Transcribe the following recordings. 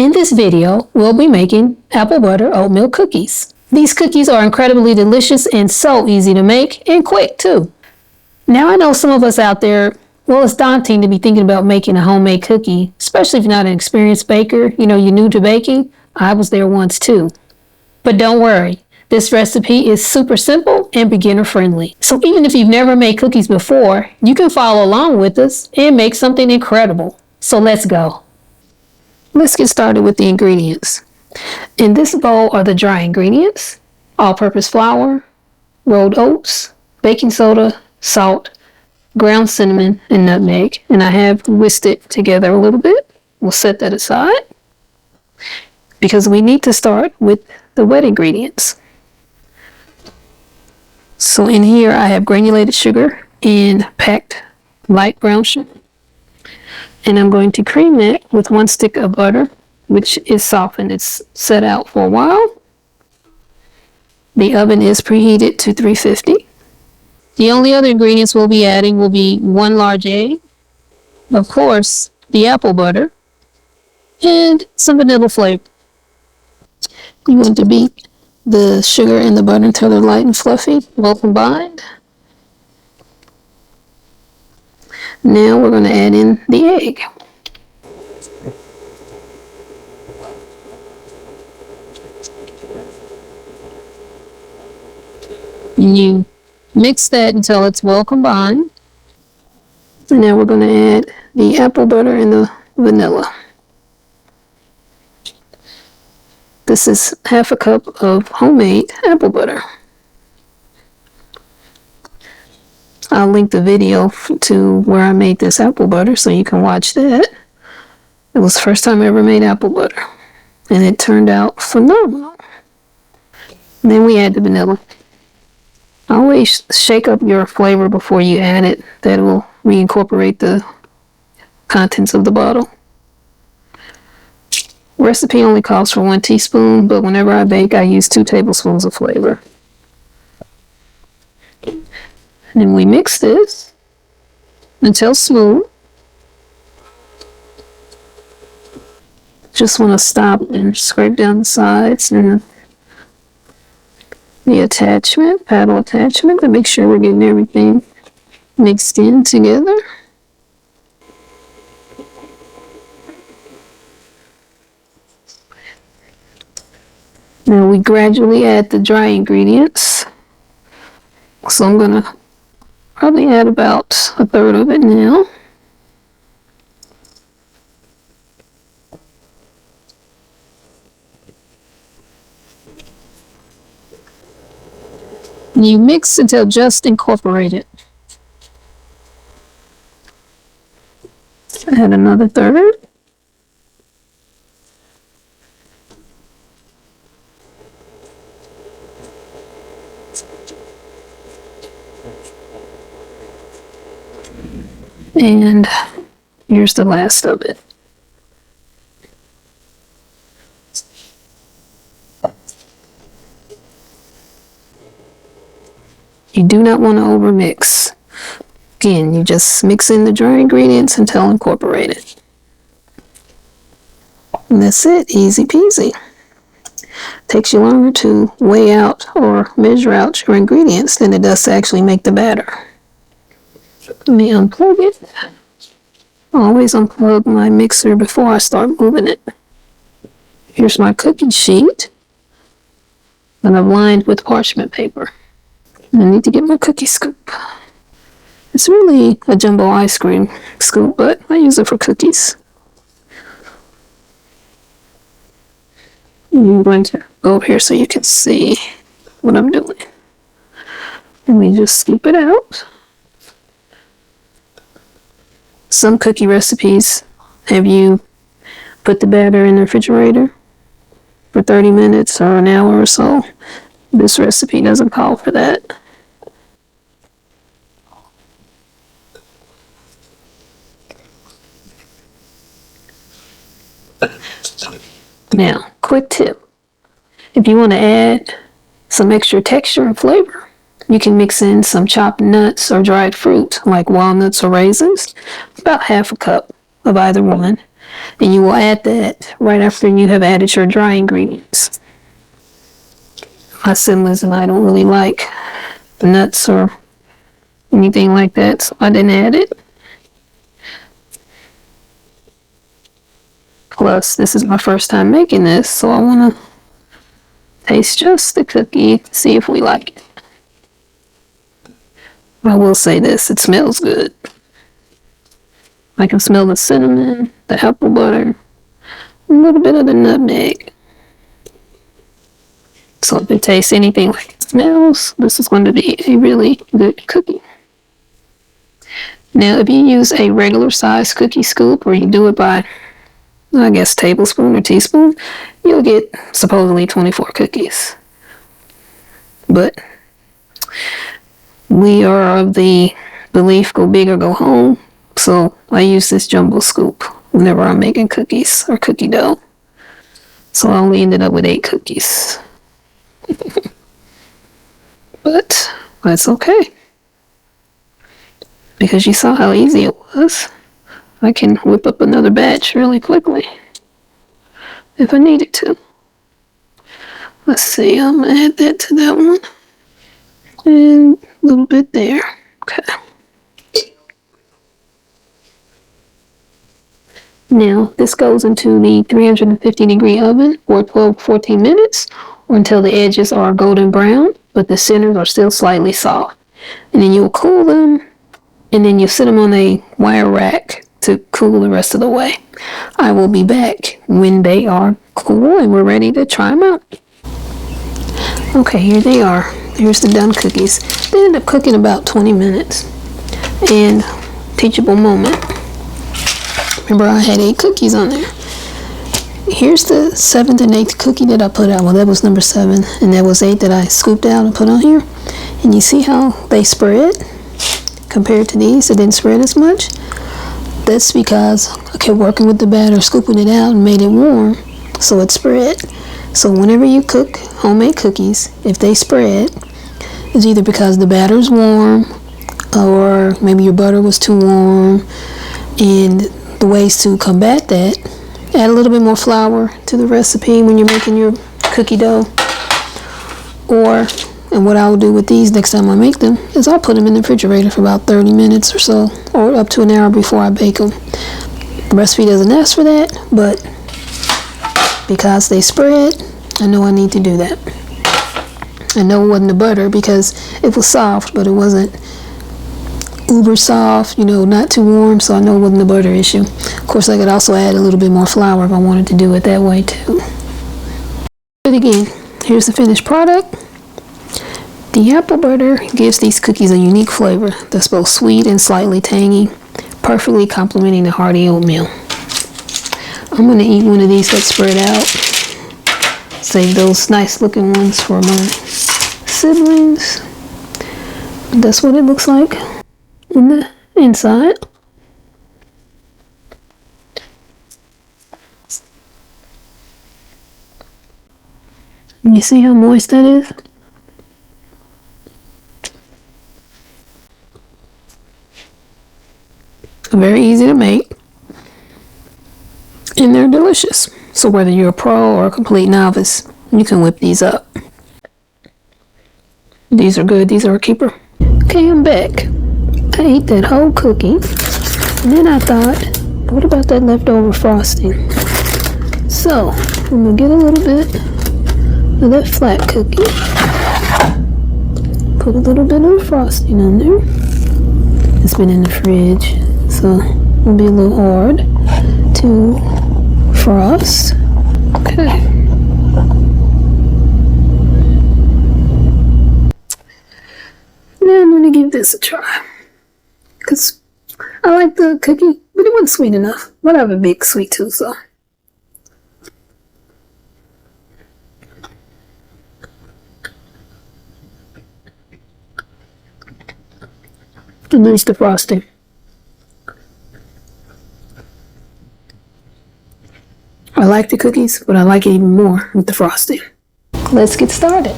In this video, we'll be making apple butter oatmeal cookies. These cookies are incredibly delicious and so easy to make and quick too. Now I know some of us out there, well, it's daunting to be thinking about making a homemade cookie, especially if you're not an experienced baker, you're new to baking. I was there once too. But don't worry, this recipe is super simple and beginner friendly. So even if you've never made cookies before, you can follow along with us and make something incredible. So let's go. Let's get started with the ingredients. In this bowl are the dry ingredients: all-purpose flour, rolled oats, baking soda, salt, ground cinnamon, and nutmeg. And I have whisked it together a little bit. We'll set that aside because we need to start with the wet ingredients. So in here I have granulated sugar and packed light brown sugar. And I'm going to cream it with 1 stick of butter, which is softened. It's set out for a while. The oven is preheated to 350. The only other ingredients we'll be adding will be 1 large egg, of course, the apple butter, and some vanilla flavor. You want to beat the sugar and the butter until they're light and fluffy, well combined. Now we're going to add in the egg. And you mix that until it's well combined. And now we're going to add the apple butter and the vanilla. This is half a cup of homemade apple butter. I'll link the video to where I made this apple butter so you can watch that. It was the first time I ever made apple butter, and it turned out phenomenal. And then we add the vanilla. Always shake up your flavor before you add it. That will reincorporate the contents of the bottle. Recipe only calls for 1 teaspoon, but whenever I bake, I use 2 tablespoons of flavor. And then we mix this until smooth. Just want to stop and scrape down the sides and the attachment, paddle attachment, to make sure we're getting everything mixed in together. Now we gradually add the dry ingredients. So I'm going to probably add about 1/3 of it now. And you mix until just incorporated. Add another 1/3. And here's the last of it. You do not want to overmix. Again, you just mix in the dry ingredients until incorporated. And that's it, easy peasy. Takes you longer to weigh out or measure out your ingredients than it does to actually make the batter. Let me unplug it. Always unplug my mixer before I start moving it. Here's my cookie sheet that I've lined with parchment paper. I need to get my cookie scoop. It's really a jumbo ice cream scoop, but I use it for cookies. I'm going to go over here so you can see what I'm doing. And we just scoop it out. Some cookie recipes have you put the batter in the refrigerator for 30 minutes or an hour or so. This recipe doesn't call for that. Now, quick tip. If you want to add some extra texture and flavor, you can mix in some chopped nuts or dried fruit like walnuts or raisins, about 1/2 cup of either one. And you will add that right after you have added your dry ingredients. My siblings and I don't really like the nuts or anything like that, so I didn't add it. Plus, this is my first time making this, so I want to taste just the cookie, see if we like it. I will say this, it smells good. I can smell the cinnamon, the apple butter, a little bit of the nutmeg. So if it tastes anything like it smells, this is going to be a really good cookie. Now, if you use a regular size cookie scoop, or you do it by, I guess, tablespoon or teaspoon, you'll get supposedly 24 cookies. But we are of the belief, go big or go home. So I use this jumbo scoop whenever I'm making cookies or cookie dough. So I only ended up with 8 cookies. But that's okay. Because you saw how easy it was. I can whip up another batch really quickly if I needed to. Let's see, I'm gonna add that to that one. And a little bit there. Okay. Now, this goes into the 350-degree oven for 12 to 14 minutes, or until the edges are golden brown, but the centers are still slightly soft. And then you'll cool them, and then you sit them on a wire rack to cool the rest of the way. I will be back when they are cool and we're ready to try them out. Okay, here they are. Here's the done cookies. They ended up cooking about 20 minutes. And teachable moment. Remember, I had 8 cookies on there. Here's the 7th and 8th cookie that I put out. Well, that was number 7, and that was 8 that I scooped out and put on here. And you see how they spread? Compared to these, it didn't spread as much. That's because I kept working with the batter, scooping it out, and made it warm, so it spread. So whenever you cook homemade cookies, if they spread, it's either because the batter's warm, or maybe your butter was too warm. And the ways to combat that: add a little bit more flour to the recipe when you're making your cookie dough. And what I'll do with these next time I make them is I'll put them in the refrigerator for about 30 minutes or so, or up to an hour before I bake them. The recipe doesn't ask for that, but because they spread, I know I need to do that. I know it wasn't the butter because it was soft, but it wasn't uber soft, not too warm, so I know it wasn't the butter issue. Of course, I could also add a little bit more flour if I wanted to do it that way too. But again, here's the finished product. The apple butter gives these cookies a unique flavor that's both sweet and slightly tangy, perfectly complementing the hearty oatmeal. I'm going to eat one of these that's spread out. Save those nice looking ones for my siblings. That's what it looks like in the inside. You see how moist that is? Very easy to make, and they're delicious. So whether you're a pro or a complete novice, you can whip these up. These are good. These are a keeper. Okay, I'm back. I ate that whole cookie, and then I thought, what about that leftover frosting? So I'm gonna get a little bit of that flat cookie, put a little bit of frosting on there. It's been in the fridge, so it'll be a little hard to frost. Okay. Now I'm gonna give this a try, because I like the cookie, but it wasn't sweet enough. But I have a big sweet tooth, so. And there's the frosting. I like the cookies, but I like it even more with the frosting. Let's get started.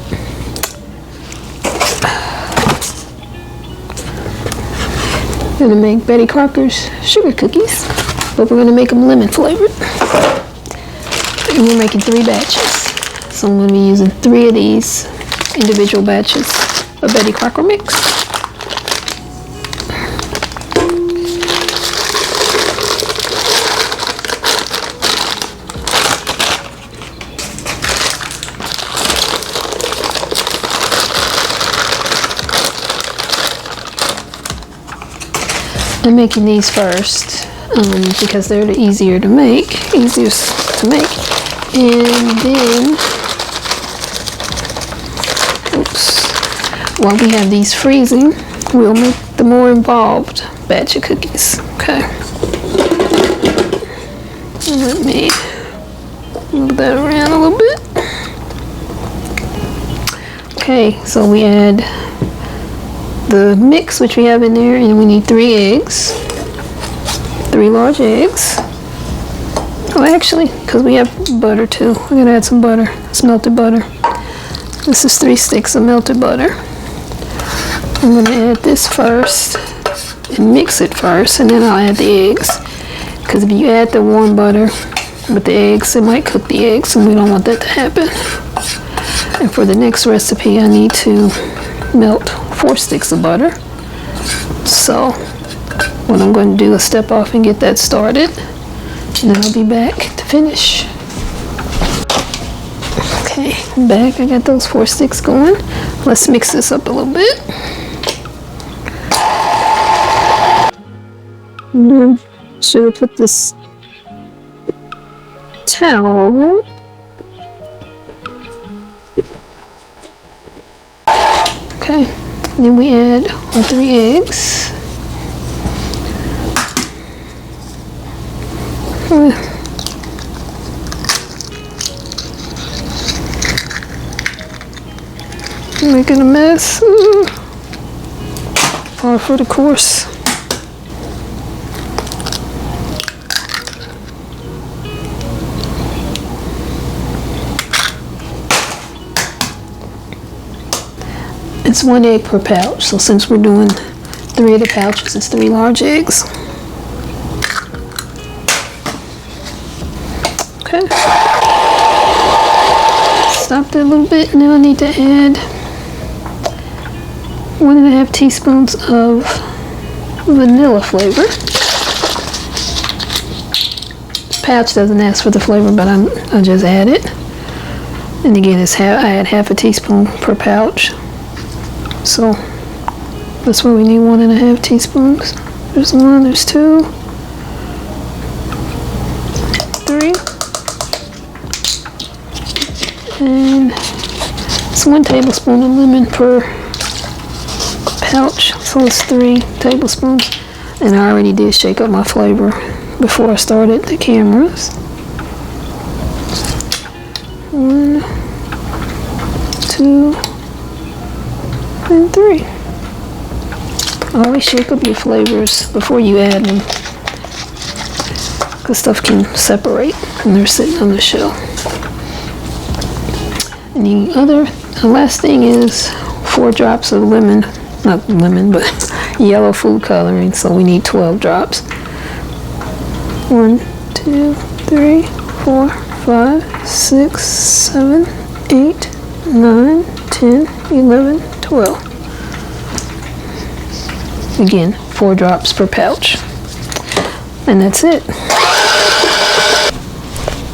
I'm gonna make Betty Crocker's sugar cookies. but we're gonna make them lemon flavored. And we're making 3 batches. So I'm gonna be using 3 of these individual batches of Betty Crocker mix. I'm making these first because they're the easiest to make. And then, while we have these freezing, we'll make the more involved batch of cookies. Okay. Let me move that around a little bit. Okay, so we add the mix which we have in there, and we need 3 eggs, 3 large eggs. Oh, actually, because we have butter too, we're gonna add some butter. It's melted butter. This is 3 sticks of melted butter. I'm gonna add this first and mix it first, and then I'll add the eggs. Because if you add the warm butter with the eggs, it might cook the eggs, and we don't want that to happen. And for the next recipe, I need to melt 4 sticks of butter. So what I'm going to do is step off and get that started, and then I'll be back to finish. Okay, I'm back. I got those 4 sticks going. Let's mix this up a little bit. And then should have put this towel. Okay, then we add our 3 eggs. Making a mess. Par for the course. It's 1 egg per pouch, so since we're doing 3 of the pouches, it's 3 large eggs. Okay. Stop there a little bit. Now I need to add 1.5 teaspoons of vanilla flavor. The pouch doesn't ask for the flavor, but I just add it. And again, I add 1/2 teaspoon per pouch. So that's why we need 1.5 teaspoons. There's 1, there's 2, 3, and it's 1 tablespoon of lemon per pouch, so it's 3 tablespoons. And I already did shake up my flavor before I started the cameras. 1, 2, and 3. Always shake up your flavors before you add them, because stuff can separate when they're sitting on the shelf. And the last thing is 4 drops of lemon, not lemon, but yellow food coloring, so we need 12 drops. 1, 2, 3, 4, 5, 6, 7, 8, 9, 10, 11, 12. Again, 4 drops per pouch. And that's it.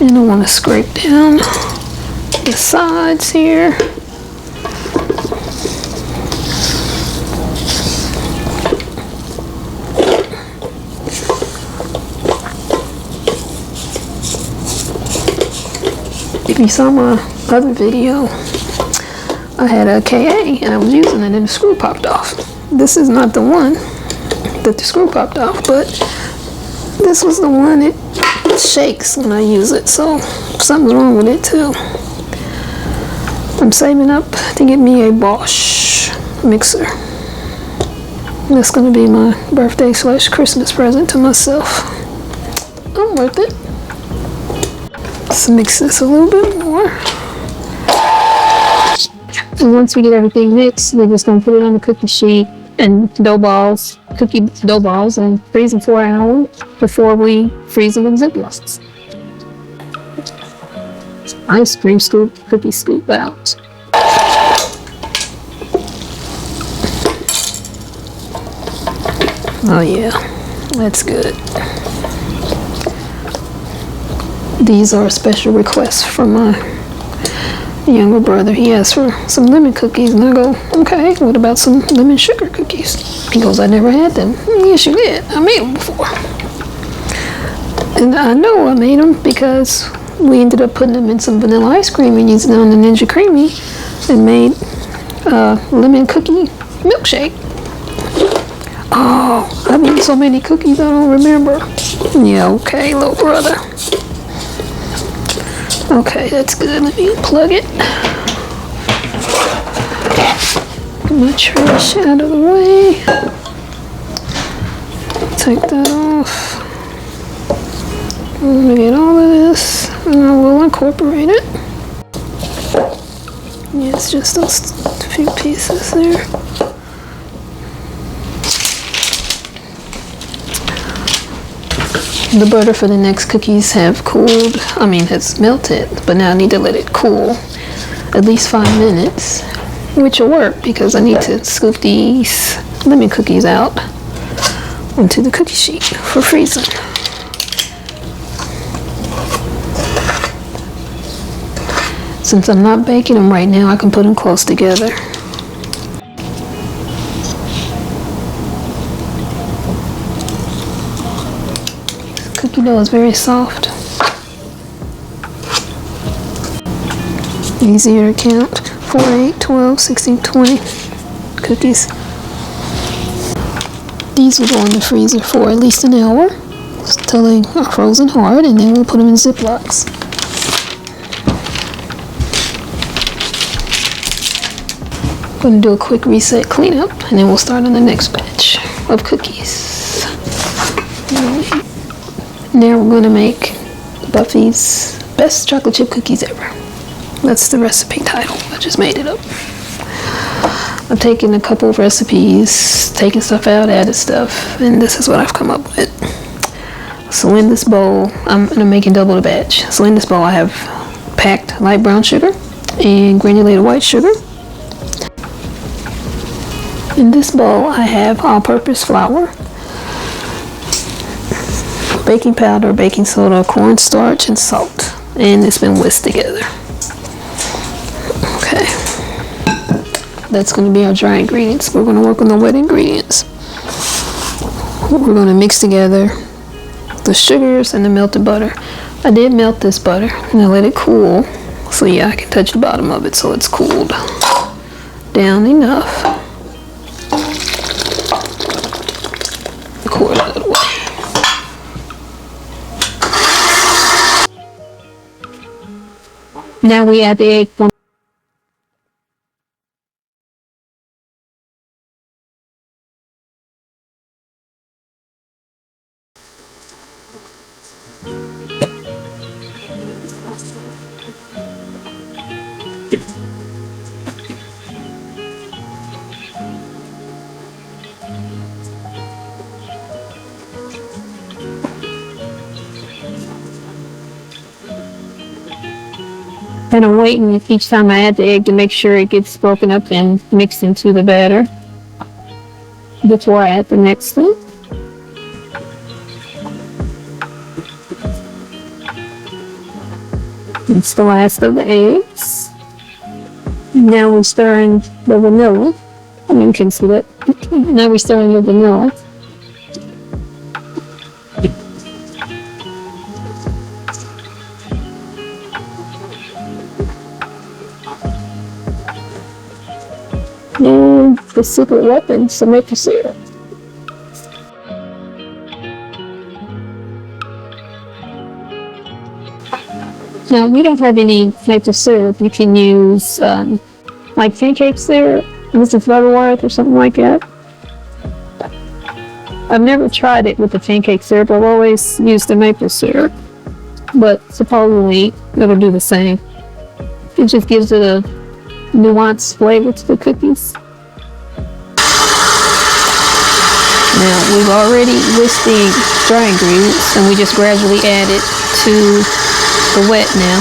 And I want to scrape down the sides here. If you saw my other video, I had a KA and I was using it and the screw popped off. This is not the one that the screw popped off, but this was the one. It shakes when I use it, so something's wrong with it too. I'm saving up to get me a Bosch mixer. That's going to be my birthday / Christmas present to myself. I'm worth it. Let's mix this a little bit more. And once we get everything mixed, we're just going to put it on the cookie sheet and dough balls, cookie dough balls, and freeze them for an hour before we freeze them in Ziplocs. Ice cream scoop, cookie scoop out. Oh yeah, that's good. These are a special request from my younger brother. He asked for some lemon cookies, and I go, okay, what about some lemon sugar cookies? He goes, I never had them. Yes, you did. I made them before. And I know I made them because we ended up putting them in some vanilla ice cream and using it on the Ninja Creamy and made lemon cookie milkshake. Oh, I've eaten so many cookies I don't remember. Yeah, okay, little brother. Okay, that's good. Let me plug it. Get my trash out of the way. Take that off. I'm gonna get all of this, and I will incorporate it. Yeah, it's just those few pieces there. The butter for the next cookies have cooled, has melted, but now I need to let it cool at least 5 minutes, which will work because I need to scoop these lemon cookies out onto the cookie sheet for freezing. Since I'm not baking them right now, I can put them close together. Cookie dough is very soft. Easier to count. 4, 8, 12, 16, 20 cookies. These will go in the freezer for at least an hour until they are frozen hard, and then we'll put them in Ziplocs. I'm going to do a quick reset cleanup, and then we'll start on the next batch of cookies. Now we're going to make Buffy's best chocolate chip cookies ever. That's the recipe title. I just made it up. I've taken a couple of recipes, taken stuff out, added stuff, and this is what I've come up with. So in this bowl, I'm making double the batch. So in this bowl I have packed light brown sugar and granulated white sugar. In this bowl I have all-purpose flour, baking powder, baking soda, cornstarch, and salt. And it's been whisked together. Okay. That's going to be our dry ingredients. We're going to work on the wet ingredients. We're going to mix together the sugars and the melted butter. I did melt this butter and I let it cool. So yeah, I can touch the bottom of it so it's cooled down enough. Pour it out of the way. Now we add the egg. And I'm waiting each time I add the egg to make sure it gets broken up and mixed into the batter before I add the next thing. It's the last of the eggs. Now we're stirring the vanilla. You can see that. Now we're stirring the vanilla. And the secret weapon, some maple syrup. Now, we don't have any maple syrup. You can use like pancake syrup, Mrs. Butterworth or something like that. I've never tried it with the pancake syrup. I've always used the maple syrup, but supposedly it'll do the same. It just gives it a nuanced flavor to the cookies. Now we're stirring the vanilla. You can see that. Now we're stirring the vanilla. And the secret weapon, some maple syrup. Mrs. Butterworth or something like that. I've never tried it with the pancake syrup. I've always used the maple syrup, but supposedly it'll do the same. It just gives it a nuanced flavor to the cookies. Now, we've already whisked the dry ingredients, and we just gradually add it to the wet now.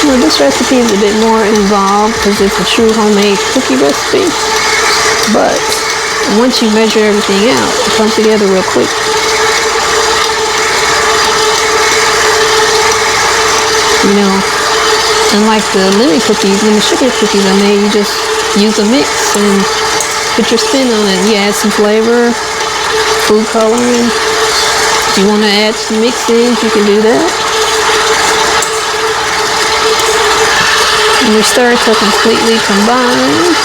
Well, this recipe is a bit more involved because it's a true homemade cookie recipe, but once you measure everything out, it comes together real quick. You know, unlike the lemon sugar cookies I made, you just use a mix and put your spin on it. You add some flavor, food coloring. If you want to add some mix-ins, you can do that. And we stir it to completely combine.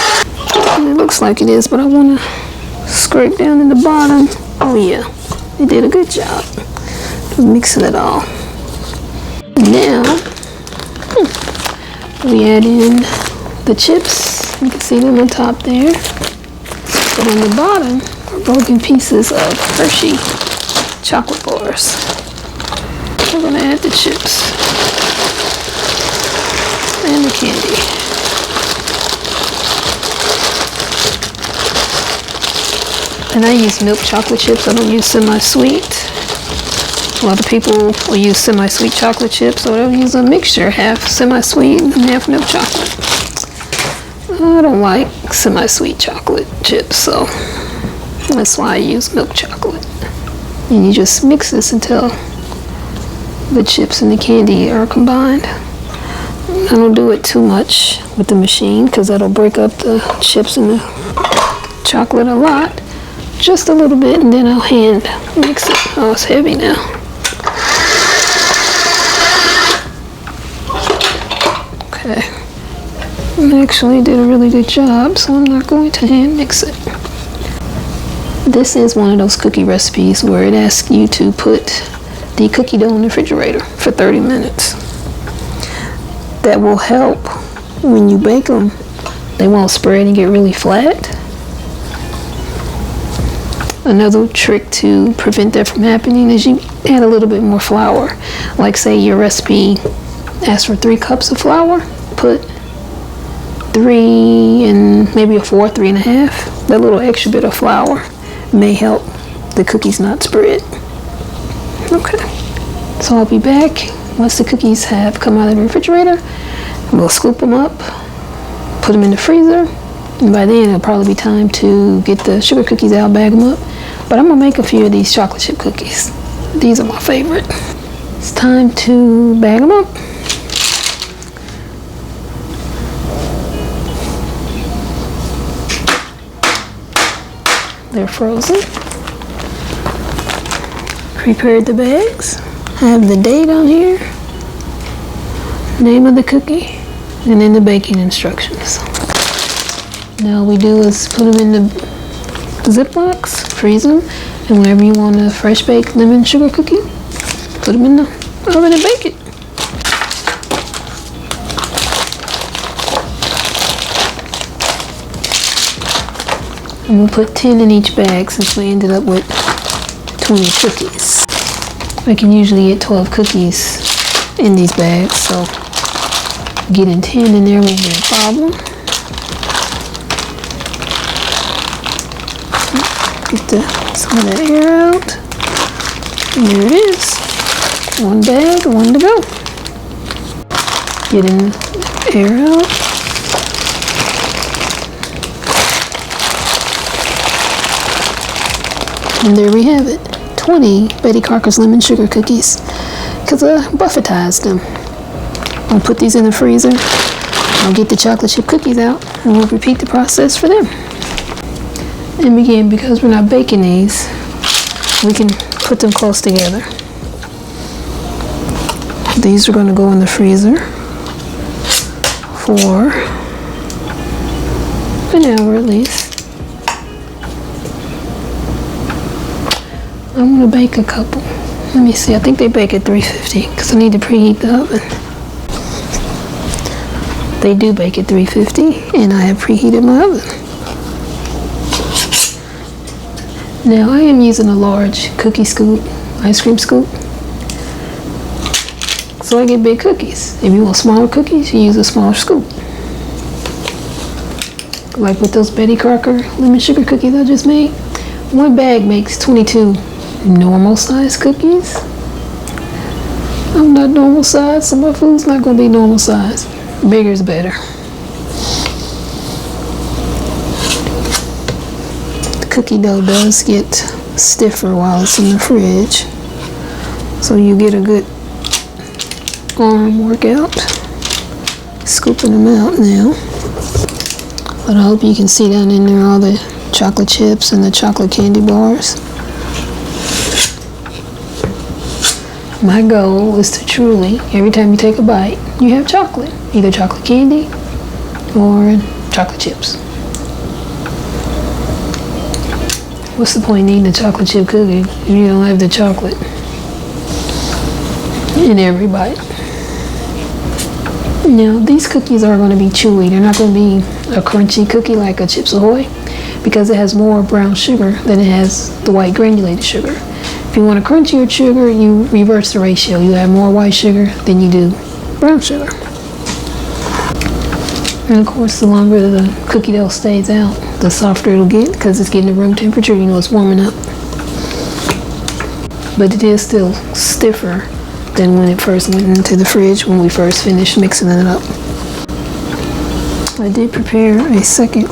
And it looks like it is, but I want to scrape down in the bottom. Oh yeah, it did a good job of mixing it all. Now, we add in the chips. You can see them on top there. But on the bottom are broken pieces of Hershey chocolate bars. We're going to add the chips and the candy. And I use milk chocolate chips. I don't use semi-sweet. A lot of people will use semi-sweet chocolate chips, or they'll use a mixture, half semi-sweet and half milk chocolate. I don't like semi-sweet chocolate chips, so that's why I use milk chocolate. And you just mix this until the chips and the candy are combined. I don't do it too much with the machine because that'll break up the chips and the chocolate a lot. Just a little bit, and then I'll hand mix it. Oh, it's heavy now. Okay, I actually did a really good job, so I'm not going to hand mix it. This is one of those cookie recipes where it asks you to put the cookie dough in the refrigerator for 30 minutes. That will help when you bake them. They won't spread and get really flat. Another trick to prevent that from happening is you add a little bit more flour. Like say your recipe asks for 3 cups of flour, put 3 and maybe a 4, 3.5. That little extra bit of flour may help the cookies not spread. Okay, so I'll be back once the cookies have come out of the refrigerator. We'll scoop them up, put them in the freezer, and by then it'll probably be time to get the sugar cookies out, bag them up. But I'm gonna make a few of these chocolate chip cookies. These are my favorite. It's time to bag them up. They're frozen. Prepared the bags. I have the date on here, name of the cookie, and then the baking instructions. Now all we do is put them in the Ziplocs, freeze them, and whenever you want a fresh baked lemon sugar cookie, put them in the oven and bake it. And we'll put 10 in each bag since we ended up with 20 cookies. I can usually get 12 cookies in these bags, so getting 10 in there won't be a problem. Get some of that air out. And there it is. One bag, one to go. Getting the air out. And there we have it. 20 Betty Crocker's Lemon Sugar Cookies. Because I buffetized them. I'll put these in the freezer. I'll get the chocolate chip cookies out. And we'll repeat the process for them. And again, because we're not baking these, we can put them close together. These are going to go in the freezer for an hour at least. I'm going to bake a couple. Let me see, I think they bake at 350 because I need to preheat the oven. They do bake at 350 and I have preheated my oven. Now I am using a large cookie scoop, ice cream scoop. So I get big cookies. If you want smaller cookies, you use a smaller scoop. Like with those Crocker Lemon Sugar Cookies I just made. One bag makes 22 normal size cookies. I'm not normal size, so my food's not gonna be normal size. Bigger is better. The cookie dough does get stiffer while it's in the fridge, so you get a good arm workout. Scooping them out now. But I hope you can see down in there all the chocolate chips and the chocolate candy bars. My goal is to truly, every time you take a bite, you have chocolate. Either chocolate candy or chocolate chips. What's the point in eating a chocolate chip cookie if you don't have the chocolate in every bite? Now, these cookies are going to be chewy. They're not going to be a crunchy cookie like a Chips Ahoy because it has more brown sugar than it has the white granulated sugar. If you want a crunchier sugar, you reverse the ratio. You have more white sugar than you do brown sugar. And of course, the longer the cookie dough stays out, the softer it'll get because it's getting to room temperature. You know it's warming up. But it is still stiffer than when it first went into the fridge when we first finished mixing it up. I did prepare a second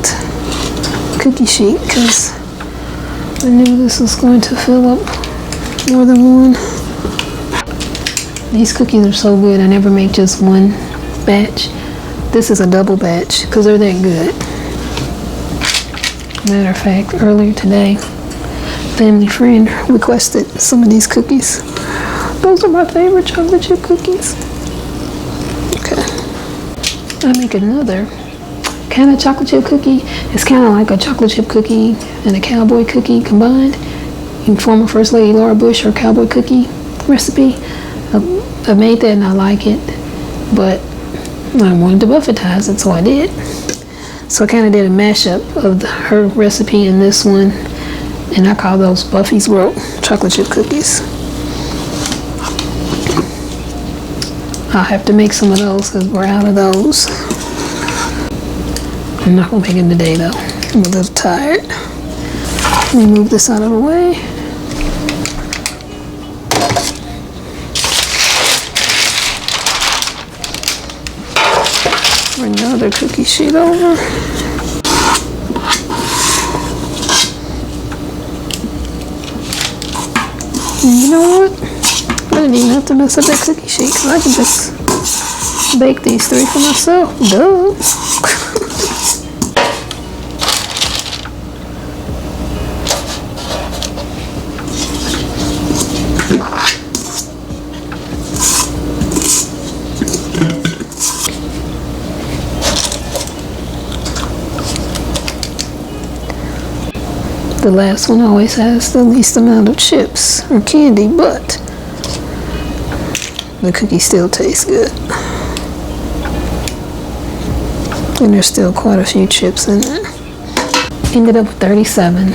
cookie sheet because I knew this was going to fill up more than one. These cookies are so good. I never make just one batch. This is a double batch because they're that good. Matter of fact, earlier today, family friend requested some of these cookies. Those are my favorite chocolate chip cookies. Okay. I make another kind of chocolate chip cookie. It's kind of like a chocolate chip cookie and a cowboy cookie combined. In former First Lady Laura Bush or cowboy cookie recipe. I made that and I like it, but I wanted to Buffetize it, so I did. So I kind of did a mashup of her recipe and this one, and I call those Buffy's World chocolate chip cookies. I'll have to make some of those because we're out of those. I'm not gonna make them today though. I'm a little tired. Let me move this out of the way. Bring the other cookie sheet over. And you know what? I didn't even have to mess up that cookie sheet because I can just bake these 3 for myself. Duh. The last one always has the least amount of chips or candy, but the cookie still tastes good. And there's still quite a few chips in there. Ended up with 37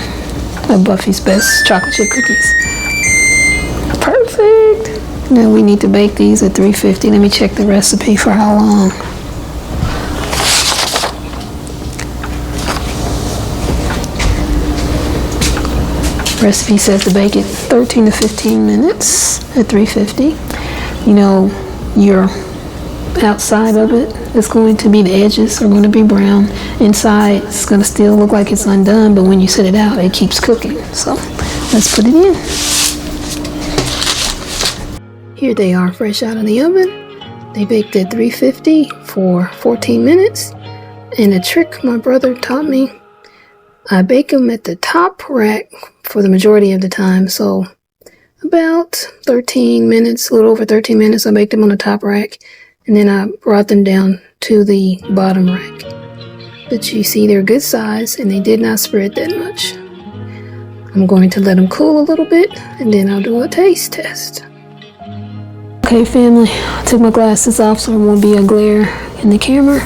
of Buffy's best chocolate chip cookies. Perfect! Now we need to bake these at 350. Let me check the recipe for how long. Recipe says to bake it 13 to 15 minutes at 350. You know, your outside of it is going to be, the edges are going to be brown. Inside, it's going to still look like it's undone, but when you set it out, it keeps cooking. So let's put it in. Here they are, fresh out of the oven. They baked at 350 for 14 minutes. And a trick my brother taught me, I bake them at the top rack for the majority of the time. So about 13 minutes, a little over 13 minutes, I baked them on the top rack. And then I brought them down to the bottom rack. But you see they're good size and they did not spread that much. I'm going to let them cool a little bit and then I'll do a taste test. Okay family, I took my glasses off so there won't be a glare in the camera.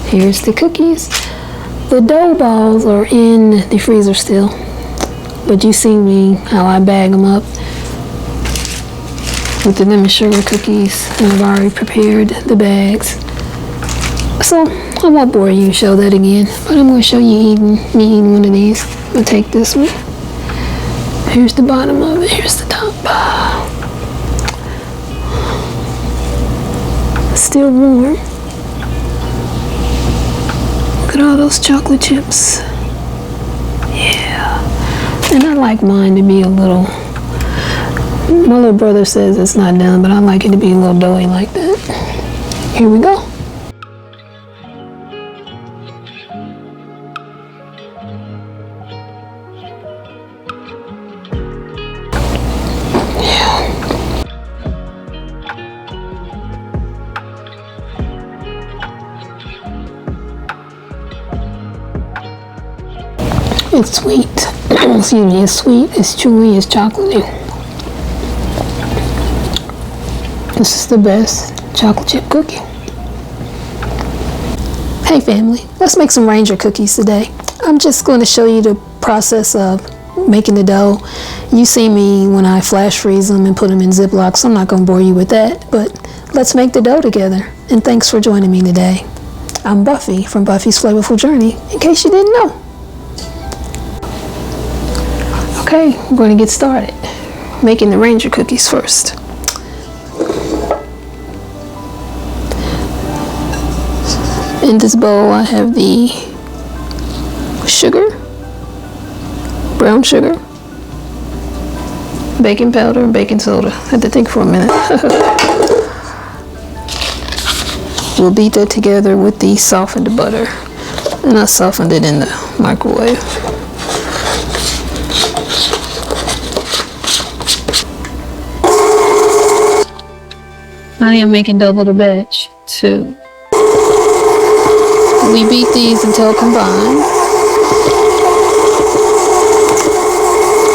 Here's the cookies. The dough balls are in the freezer still, but you see me how I bag them up with the lemon sugar cookies, and I've already prepared the bags. So I won't bore you and show that again, but I'm going to show you me eating one of these. I'm going to take this one. Here's the bottom of it. Here's the top. Still warm. Look at all those chocolate chips. Yeah. And I like mine to be a little, my little brother says it's not done, but I like it to be a little doughy like that. Here we go. It's sweet. Excuse me, it's sweet, it's chewy, it's chocolatey. This is the best chocolate chip cookie. Hey family, let's make some Ranger cookies today. I'm just going to show you the process of making the dough. You see me when I flash freeze them and put them in Ziplocs, so I'm not going to bore you with that, but let's make the dough together. And thanks for joining me today. I'm Buffy from Buffy's Flavorful Journey, in case you didn't know. Okay, we're going to get started making the Ranger cookies first. In this bowl I have the sugar, brown sugar, baking powder, and baking soda. I had to think for a minute. We'll beat that together with the softened butter, and I softened it in the microwave. I am making double the batch too. We beat these until combined.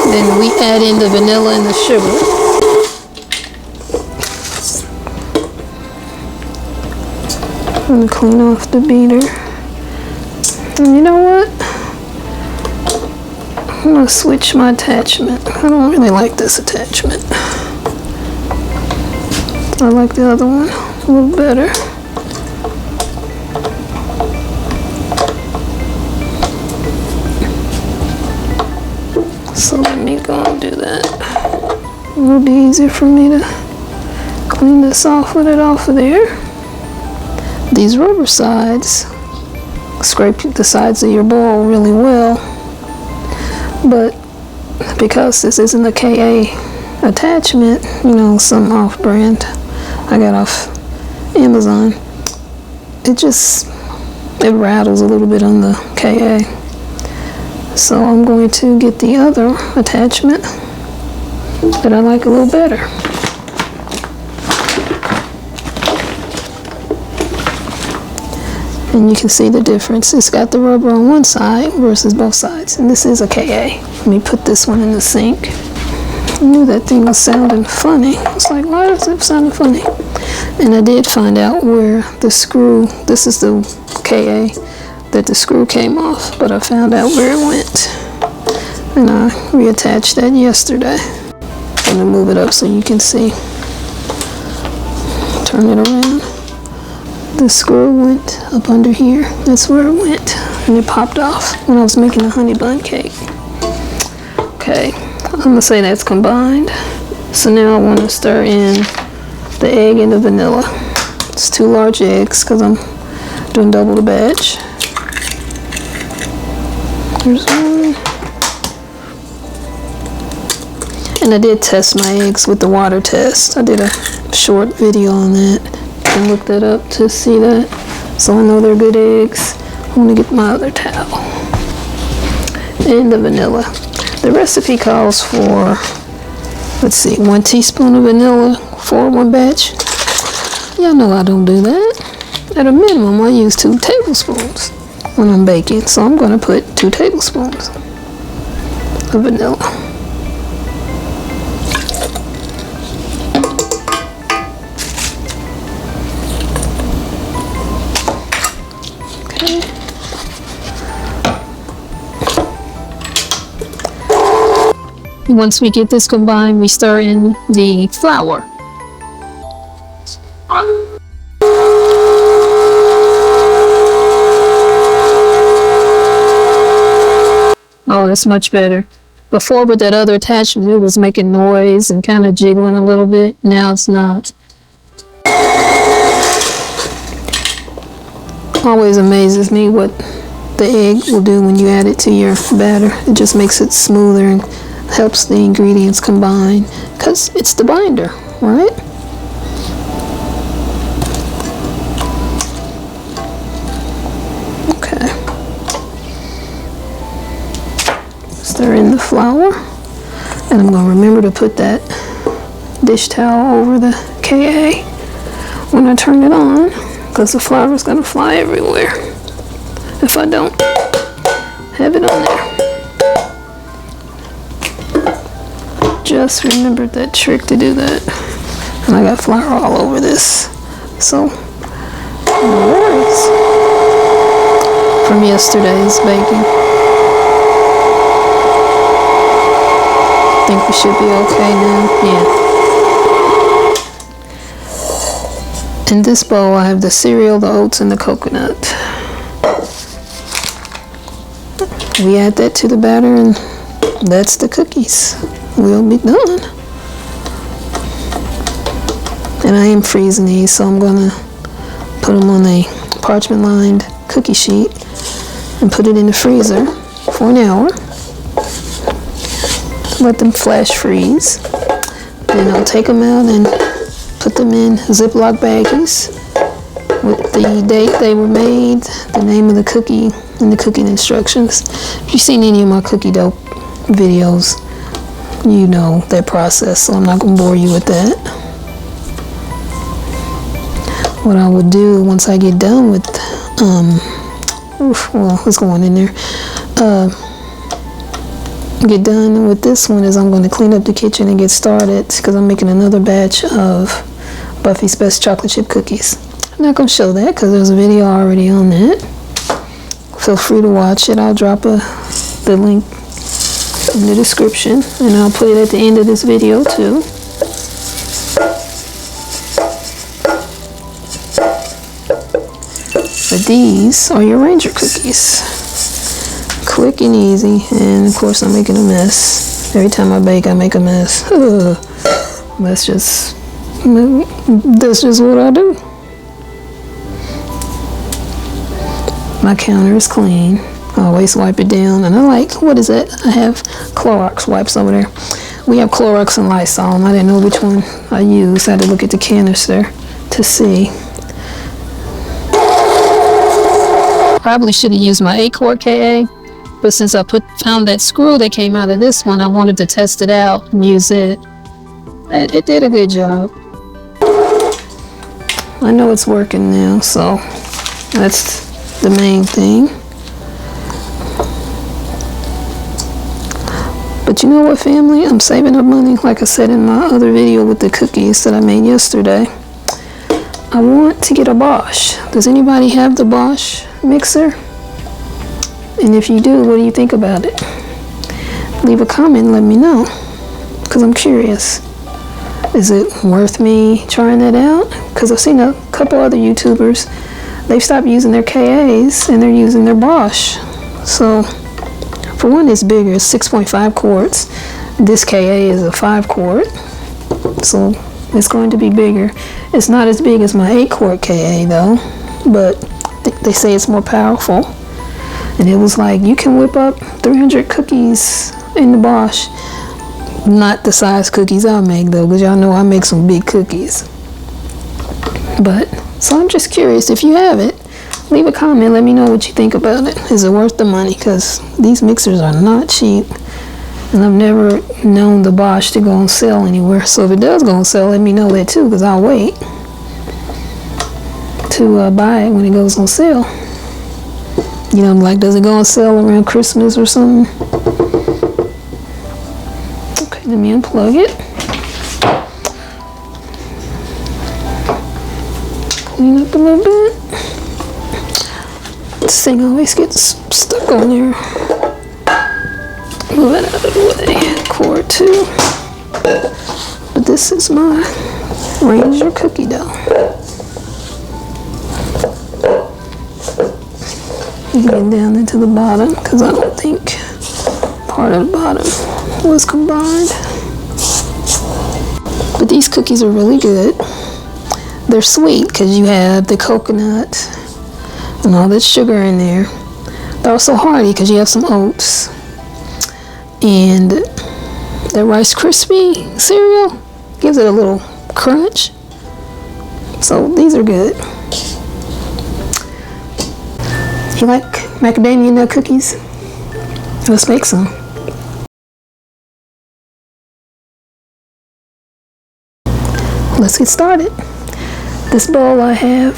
Then we add in the vanilla and the sugar. I'm gonna clean off the beater. And you know what? I'm gonna switch my attachment. I don't really like this attachment. I like the other one a little better. So let me go and do that. It will be easier for me to clean this off with it off of there. These rubber sides scrape the sides of your bowl really well, but because this isn't a KA attachment, you know, some off-brand I got off Amazon, it rattles a little bit on the KA. So I'm going to get the other attachment that I like a little better. And you can see the difference. It's got the rubber on one side versus both sides. And this is a KA. Let me put this one in the sink. I knew that thing was sounding funny. I was like, why is it sounding funny? And I did find out where the screw, this is the KA, that the screw came off, but I found out where it went. And I reattached that yesterday. I'm gonna move it up so you can see. Turn it around. The screw went up under here. That's where it went. And it popped off when I was making the honey bun cake. Okay. I'm gonna say that's combined. So now I want to stir in the egg and the vanilla. It's 2 large eggs because I'm doing double the batch. Here's one. And I did test my eggs with the water test. I did a short video on that and looked that up to see that. So I know they're good eggs. I'm gonna get my other towel. And the vanilla. The recipe calls for, let's see, 1 teaspoon of vanilla for one batch. Y'all know I don't do that. At a minimum, I use 2 tablespoons when I'm baking. So I'm going to put 2 tablespoons of vanilla. Okay. Once we get this combined, we stir in the flour. Oh, that's much better. Before with that other attachment, it was making noise and kind of jiggling a little bit. Now it's not. Always amazes me what the egg will do when you add it to your batter. It just makes it smoother and helps the ingredients combine because it's the binder, right? Okay. Stir in the flour, and I'm going to remember to put that dish towel over the KA when I turn it on, because the flour is going to fly everywhere if I don't have it on there. Just remembered that trick to do that, and I got flour all over this, so no worries. From yesterday's baking. Think we should be okay now. Yeah. In this bowl I have the cereal, the oats, and the coconut. We add that to the batter and that's the cookies. We'll be done. And I am freezing these, so I'm gonna put them on a parchment lined cookie sheet and put it in the freezer for an hour. Let them flash freeze. Then I'll take them out and put them in Ziploc baggies with the date they were made, the name of the cookie, and the cooking instructions. If you've seen any of my cookie dough videos, you know that process, so I'm not going to bore you with that. What I would do once I get done with, what's going in there? Get done with this one is I'm going to clean up the kitchen and get started because I'm making another batch of Buffy's Best Chocolate Chip Cookies. I'm not going to show that because there's a video already on that. Feel free to watch it. I'll drop the link in the description, and I'll put it at the end of this video too. But these are your Ranger cookies. Quick and easy, and of course I'm making a mess. Every time I bake, I make a mess. That's just what I do. My counter is clean. I always wipe it down, and I like, what is it? I have Clorox wipes over there. We have Clorox and Lysol, and I didn't know which one I used. I had to look at the canister to see. Probably should have used my 8-quart KA, but since I found that screw that came out of this one, I wanted to test it out and use it. It did a good job. I know it's working now, so that's the main thing. But you know what, family? I'm saving up money, like I said in my other video with the cookies that I made yesterday. I want to get a Bosch. Does anybody have the Bosch mixer? And if you do, what do you think about it? Leave a comment and let me know, because I'm curious. Is it worth me trying that out? Because I've seen a couple other YouTubers, they've stopped using their KAs and they're using their Bosch. So for one, it's bigger. It's 6.5 quarts. This KA is a 5 quart, so it's going to be bigger. It's not as big as my 8-quart KA though, but they say it's more powerful. And it was like, you can whip up 300 cookies in the Bosch. Not the size cookies I make though, because y'all know I make some big cookies. But, so I'm just curious, if you have it, leave a comment, let me know what you think about it. Is it worth the money? Because these mixers are not cheap. And I've never known the Bosch to go on sale anywhere. So if it does go on sale, let me know that too, because I'll wait to buy it when it goes on sale. You know, I'm like, does it go on sale around Christmas or something? Okay, let me unplug it. Clean up a little bit. This thing always gets stuck on there. Move it out of the way. Cord 2. But this is my Ranger cookie dough. Get down into the bottom because I don't think part of the bottom was combined. But these cookies are really good. They're sweet because you have the coconut and all that sugar in there. They're also hearty because you have some oats. And that Rice Krispie cereal gives it a little crunch. So these are good. You like macadamia nut cookies? Let's make some. Let's get started. This bowl I have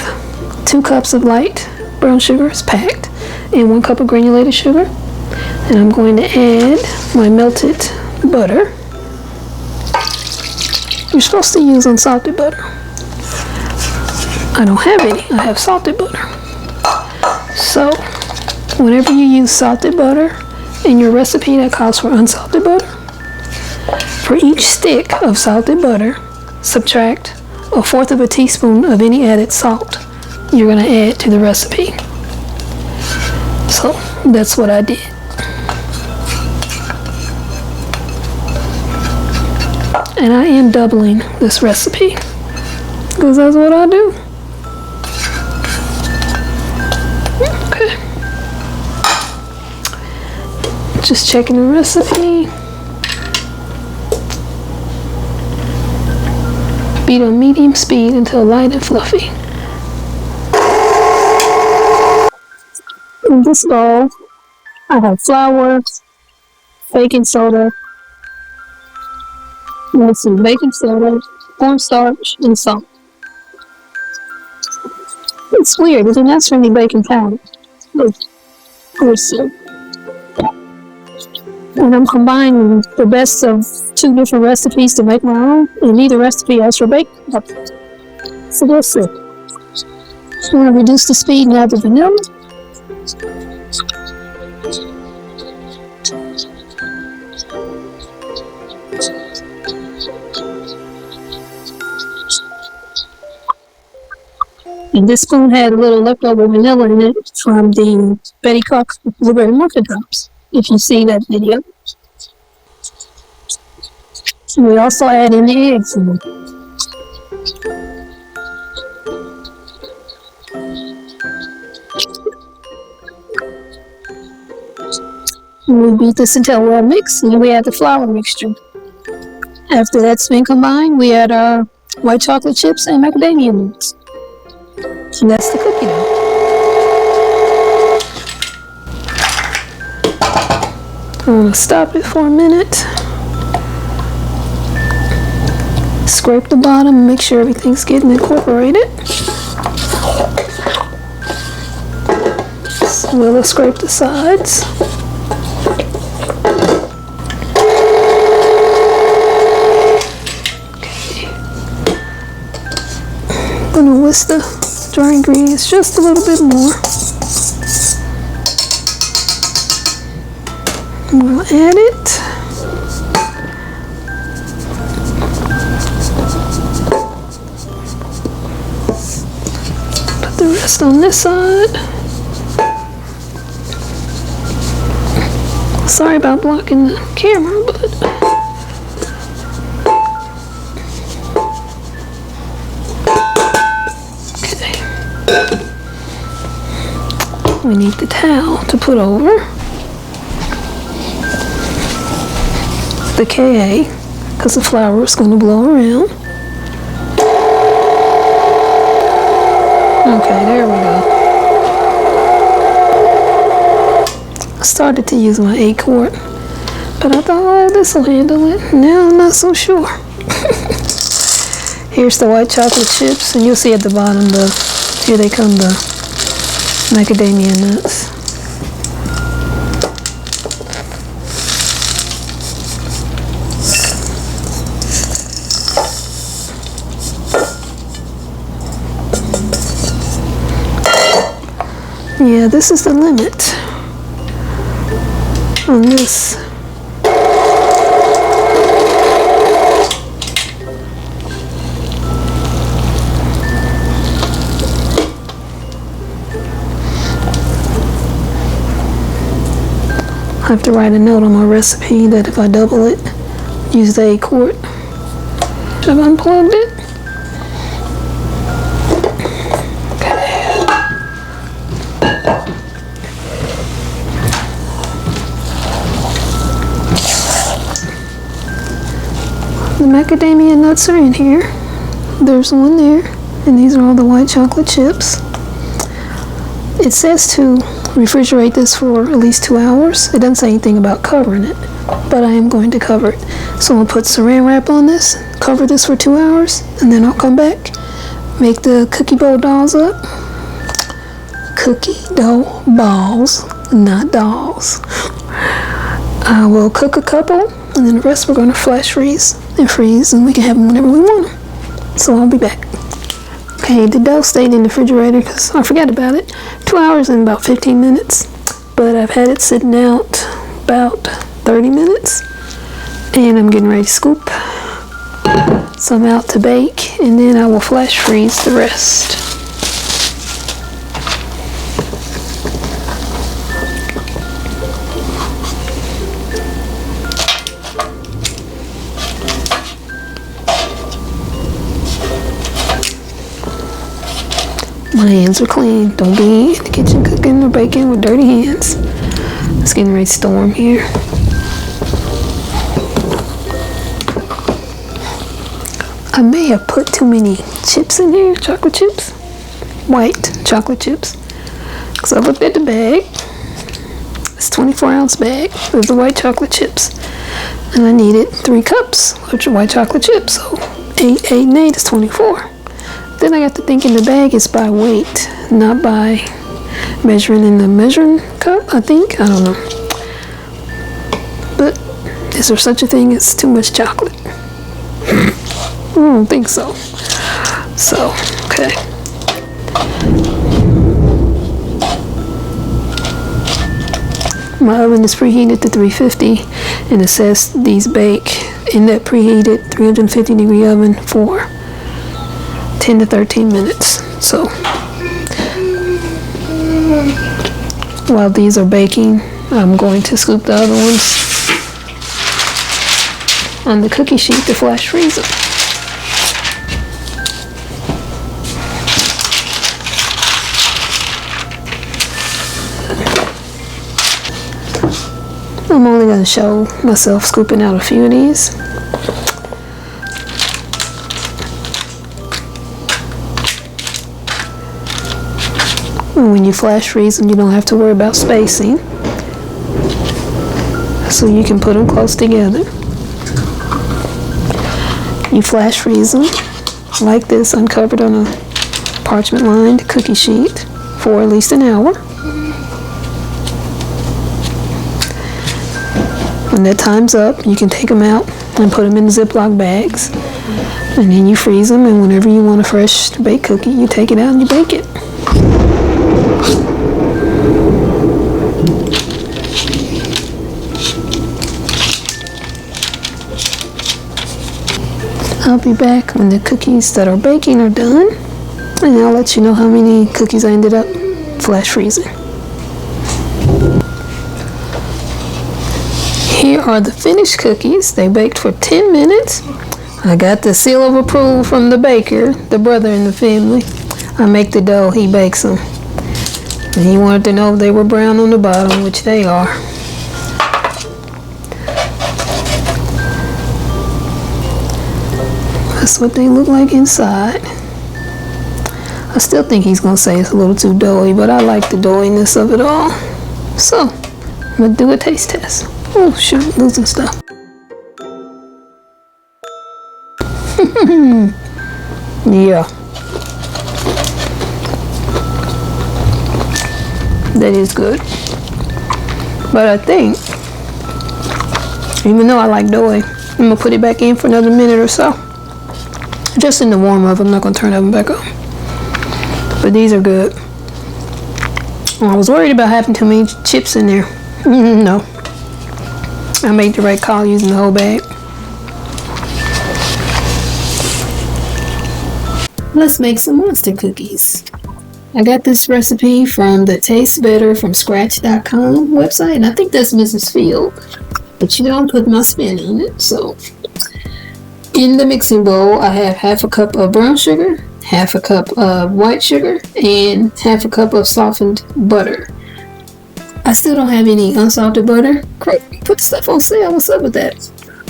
2 cups of light brown sugar is packed and 1 cup of granulated sugar. And I'm going to add my melted butter. You're supposed to use unsalted butter. I don't have any, I have salted butter. So, whenever you use salted butter in your recipe that calls for unsalted butter, for each stick of salted butter, subtract 1/4 of a teaspoon of any added salt you're going to add to the recipe. So, that's what I did. And I am doubling this recipe because that's what I do. Okay. Just checking the recipe. Beat on medium speed until light and fluffy. In this bowl, I have flour, baking soda, with some baking soda, cornstarch, and salt. It's weird, it didn't ask for any baking powder. And I'm combining the best of 2 different recipes to make my own, and neither recipe asks for baking powder. So we'll see. I'm going to reduce the speed and add the vanilla. And this spoon had a little leftover vanilla in it from the Betty Crocker Blueberry Muffin Tops, if you see that video. And we also add in the eggs in it. And we beat this until well mixed, and then we add the flour mixture. After that's been combined, we add our white chocolate chips and macadamia nuts. And that's the cookie dough. I'm going to stop it for a minute. Scrape the bottom and make sure everything's getting incorporated. So we'll scrape the sides. Okay. I'm going to whisk the dry ingredients just a little bit more. We'll add it. Put the rest on this side. Sorry about blocking the camera, but we need the towel to put over the KA because the flour is going to blow around. Okay, there we go. I started to use my 8-quart, but I thought, oh, this will handle it. Now I'm not so sure. Here's the white chocolate chips, and you'll see at the bottom here they come, the macadamia nuts. Yeah, this is the limit on this. I have to write a note on my recipe that if I double it, use the 8 quart. I've unplugged it. The macadamia nuts are in here. There's one there, and these are all the white chocolate chips. It says to refrigerate this for at least 2 hours. It doesn't say anything about covering it, but I am going to cover it. So I'm going to put saran wrap on this, cover this for 2 hours, and then I'll come back, make the cookie dough dolls up. Cookie dough balls, not dolls. I will cook a couple, and then the rest we're going to flash freeze and freeze, and we can have them whenever we want them. So I'll be back. Okay, the dough stayed in the refrigerator because I forgot about it. 2 hours and about 15 minutes, but I've had it sitting out about 30 minutes, and I'm getting ready to scoop some out to bake, and then I will flash freeze the rest. My hands are clean. Don't be in the kitchen cooking or baking with dirty hands. It's getting ready to storm here. I may have put too many chips in here, chocolate chips, white chocolate chips. Because I looked at the bag. It's a 24-ounce bag. There's the white chocolate chips. And I needed 3 cups of white chocolate chips. So 8 and 8 is 24. Then I got to thinking the bag is by weight, not by measuring in the measuring cup, I think. I don't know. But is there such a thing as too much chocolate? I don't think so. So, okay. My oven is preheated to 350, and it says these bake in that preheated 350 degree oven for 10 to 13 minutes. So while these are baking, I'm going to scoop the other ones on the cookie sheet to flash freeze them. I'm only going to show myself scooping out a few of these. And when you flash freeze them, you don't have to worry about spacing. So you can put them close together. You flash freeze them like this, uncovered on a parchment lined cookie sheet for at least an hour. When that time's up, you can take them out and put them in Ziploc bags. And then you freeze them, and whenever you want a fresh baked cookie, you take it out and you bake it. I'll be back when the cookies that are baking are done, and I'll let you know how many cookies I ended up flash freezing. Here are the finished cookies. They baked for 10 minutes. I got the seal of approval from the baker, the brother in the family. I make the dough, he bakes them. And he wanted to know if they were brown on the bottom, which they are. That's what they look like inside. I still think he's gonna say it's a little too doughy, but I like the doughiness of it all. So, I'm gonna do a taste test. Oh shoot, losing stuff. Yeah. That is good. But I think, even though I like doughy, I'm gonna put it back in for another minute or so. Just in the warm oven, I'm not gonna turn the oven back on. But these are good. Well, I was worried about having too many chips in there. No. I made the right call using the whole bag. Let's make some monster cookies. I got this recipe from the tastebetterfromscratch.com website, and I think that's Mrs. Field, but you know, I'm putting my spin on it. So in the mixing bowl, I have half a cup of brown sugar, half a cup of white sugar, and half a cup of softened butter. I still don't have any unsalted butter. Put the stuff on sale. What's up with that?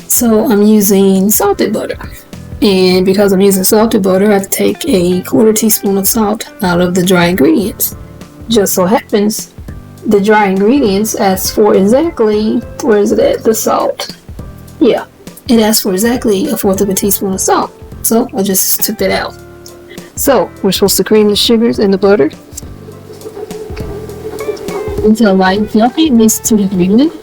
So I'm using salted butter. And because I'm using salted butter, I take a 1/4 teaspoon of salt out of the dry ingredients. Just so happens, the dry ingredients ask for exactly, where is it at? The salt. Yeah, it asks for exactly 1/4 of a teaspoon of salt. So I just took that out. So we're supposed to cream the sugars and the butter until light and fluffy, at least 2 to 3 minutes.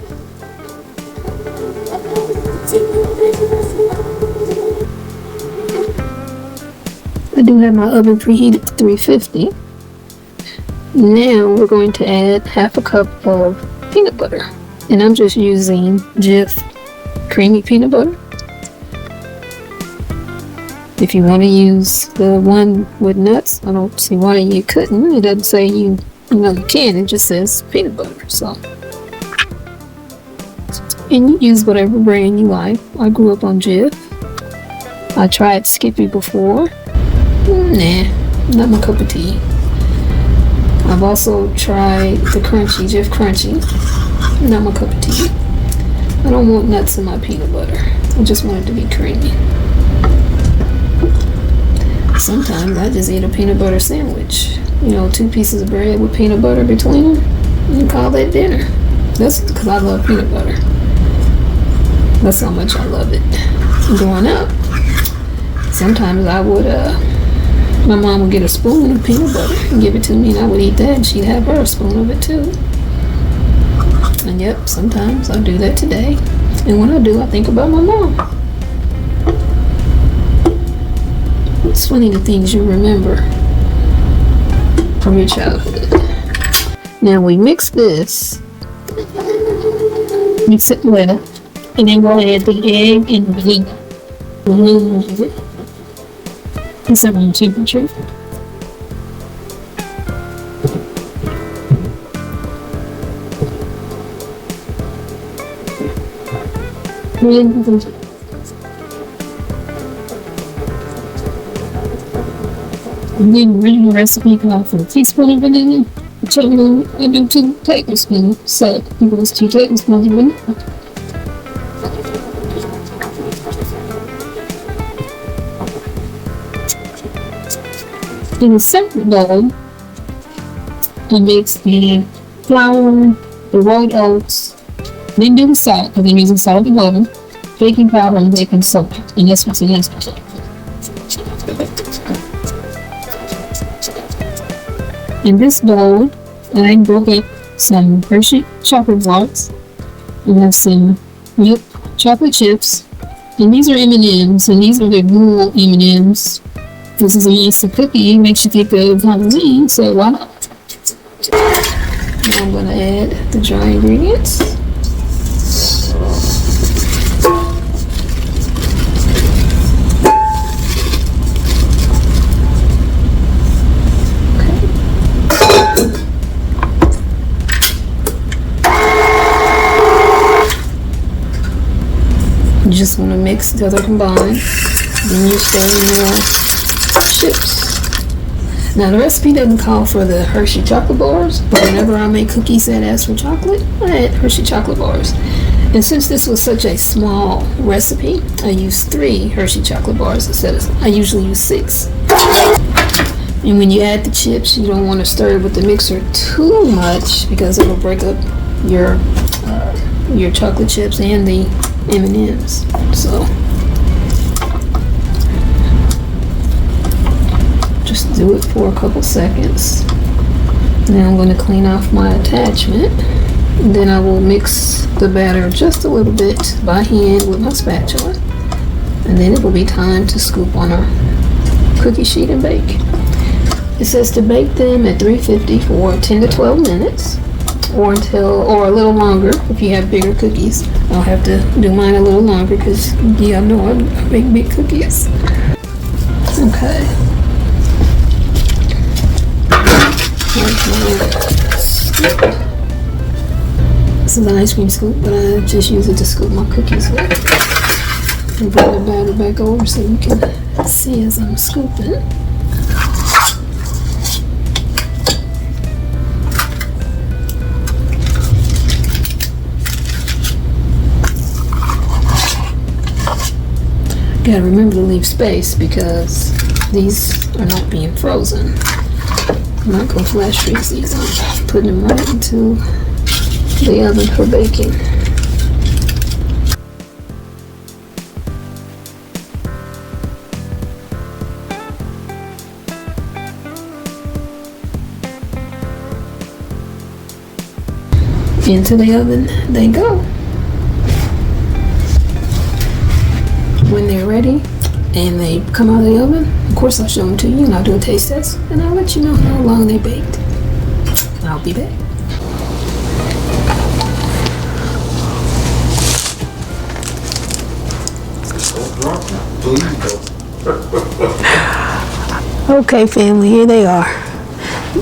I do have my oven preheated to 350. Now we're going to add half a cup of peanut butter. And I'm just using Jif creamy peanut butter. If you want to use the one with nuts, I don't see why you couldn't. It doesn't say you can. It just says peanut butter. So, and you use whatever brand you like. I grew up on Jif. I tried Skippy before. Nah, not my cup of tea. I've also tried the crunchy, Jif Crunchy. Not my cup of tea. I don't want nuts in my peanut butter. I just want it to be creamy. Sometimes I just eat a peanut butter sandwich. 2 pieces of bread with peanut butter between them. You call that dinner. That's because I love peanut butter. That's how much I love it. Growing up, sometimes I would, my mom would get a spoon of peanut butter and give it to me, and I would eat that, and she'd have her a spoon of it too. And yep, sometimes I do that today. And when I do, I think about my mom. It's funny the things you remember from your childhood. Now we mix this. Mix it well. And then we'll add the egg and the vanilla. It's at room temperature. And then the original recipe called for a teaspoon of vanilla. I do 2 tablespoons. So it was 2 tablespoons of vanilla. In a separate bowl, I mix the flour, the white oats, then do the salt, because I'm using salt and water, baking powder, and baking soda. And that's what's in this. In this bowl, I broke up some Hershey chocolate bars. We have some milk chocolate chips, and these are M&Ms, and these are the gooey M&Ms. This is a monster cookie, makes you think of Halloween, so why not? Now I'm going to add the dry ingredients. You just want to mix till they're combined. Then you stir in your chips. Now the recipe doesn't call for the Hershey chocolate bars, but whenever I make cookies that ask for chocolate, I add Hershey chocolate bars. And since this was such a small recipe, I used 3 Hershey chocolate bars instead of, I usually use 6. And when you add the chips, you don't want to stir it with the mixer too much because it'll break up your chocolate chips and the M&Ms. So just do it for a couple seconds. Now I'm going to clean off my attachment. And then I will mix the batter just a little bit by hand with my spatula. And then it will be time to scoop on our cookie sheet and bake. It says to bake them at 350 for 10 to 12 minutes or a little longer if you have bigger cookies. I'll have to do mine a little longer because I know I make big cookies. Okay. This is an ice cream scoop, but I just use it to scoop my cookies with. And bring the batter back over so you can see as I'm scooping. Gotta remember to leave space because these are not being frozen. I'm not gonna flash freeze these. I'm putting them right into the oven for baking. Into the oven they go. When they're ready and they come out of the oven, of course I'll show them to you and I'll do a taste test and I'll let you know how long they baked. I'll be back. Okay, family, here they are.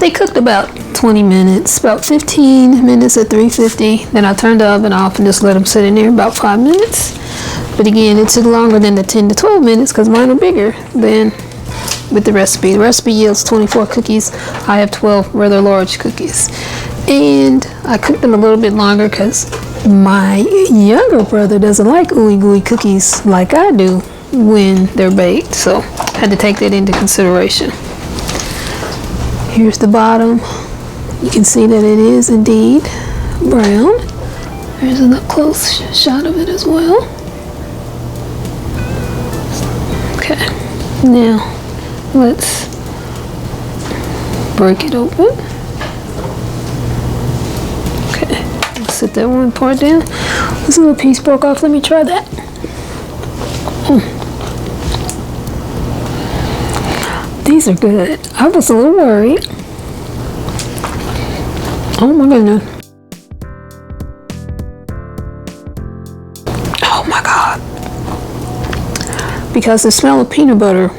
They cooked about 20 minutes, about 15 minutes at 350. Then I turned the oven off and just let them sit in there about 5 minutes. But again, it took longer than the 10 to 12 minutes because mine are bigger than with the recipe. The recipe yields 24 cookies. I have 12 rather large cookies. And I cooked them a little bit longer because my younger brother doesn't like ooey gooey cookies like I do when they're baked. So I had to take that into consideration. Here's the bottom. You can see that it is indeed brown. There's a close shot of it as well. Okay, now let's break it open. Okay, let's set that one part down. This little piece broke off. Let me try that. These are good. I was a little worried. Oh my goodness. Oh my God. Because the smell of peanut butter,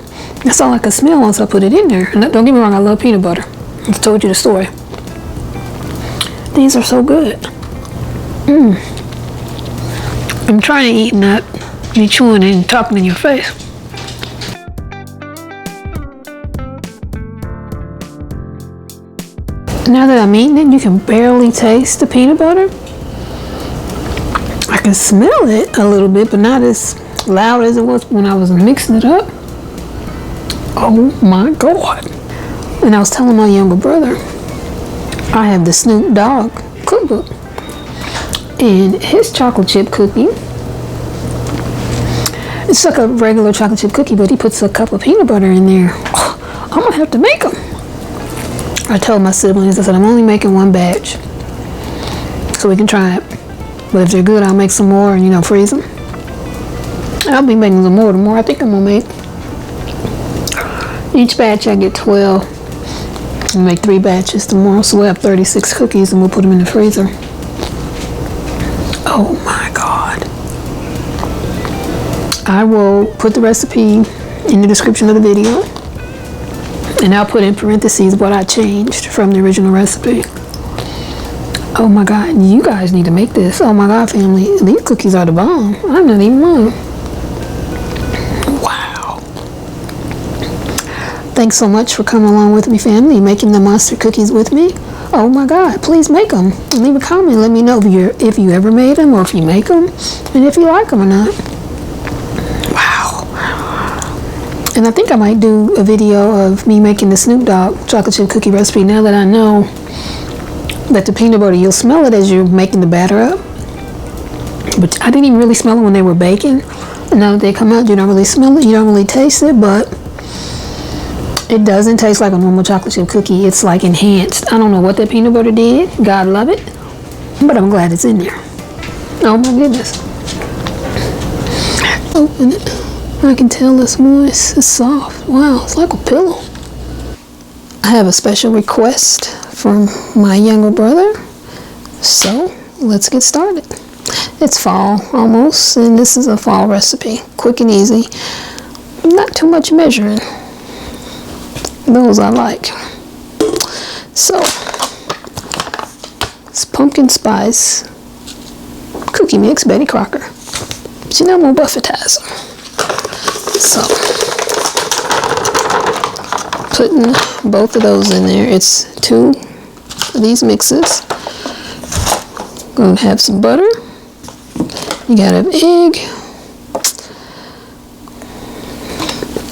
that's all I could smell once I put it in there. And don't get me wrong, I love peanut butter. I told you the story. These are so good. I'm trying to eat, not be chewing and talking in your face. Now that I'm eating it, you can barely taste the peanut butter. I can smell it a little bit, but not as loud as it was when I was mixing it up. Oh my God. And I was telling my younger brother, I have the Snoop Dogg cookbook. And his chocolate chip cookie, it's like a regular chocolate chip cookie, but he puts a cup of peanut butter in there. Oh, I'm gonna have to make them. I told my siblings, I said, I'm only making one batch so we can try it. But if they're good, I'll make some more and, you know, freeze them. I'll be making some more. The more I think I'm gonna make. Each batch I get 12. I'll make 3 batches tomorrow, so we'll have 36 cookies and we'll put them in the freezer. Oh my God. I will put the recipe in the description of the video. And I'll put in parentheses what I changed from the original recipe. Oh my God, you guys need to make this. Oh my God, family, these cookies are the bomb. I'm not even lying. Wow. Thanks so much for coming along with me, family, making the monster cookies with me. Oh my God, please make them. Leave a comment, let me know if you ever made them or if you make them and if you like them or not. And I think I might do a video of me making the Snoop Dogg chocolate chip cookie recipe now that I know that the peanut butter, you'll smell it as you're making the batter up. But I didn't even really smell it when they were baking. And now that they come out, you don't really smell it, you don't really taste it, but it doesn't taste like a normal chocolate chip cookie. It's like enhanced. I don't know what that peanut butter did. God love it. But I'm glad it's in there. Oh my goodness. Open it. I can tell it's moist, it's soft. Wow, it's like a pillow. I have a special request from my younger brother. So, let's get started. It's fall almost, and this is a fall recipe. Quick and easy. Not too much measuring. Those I like. So, it's pumpkin spice cookie mix, Betty Crocker. But you know, I'm gonna Buffetize them. So, putting both of those in there. It's 2 of these mixes. Gonna have some butter. You gotta have egg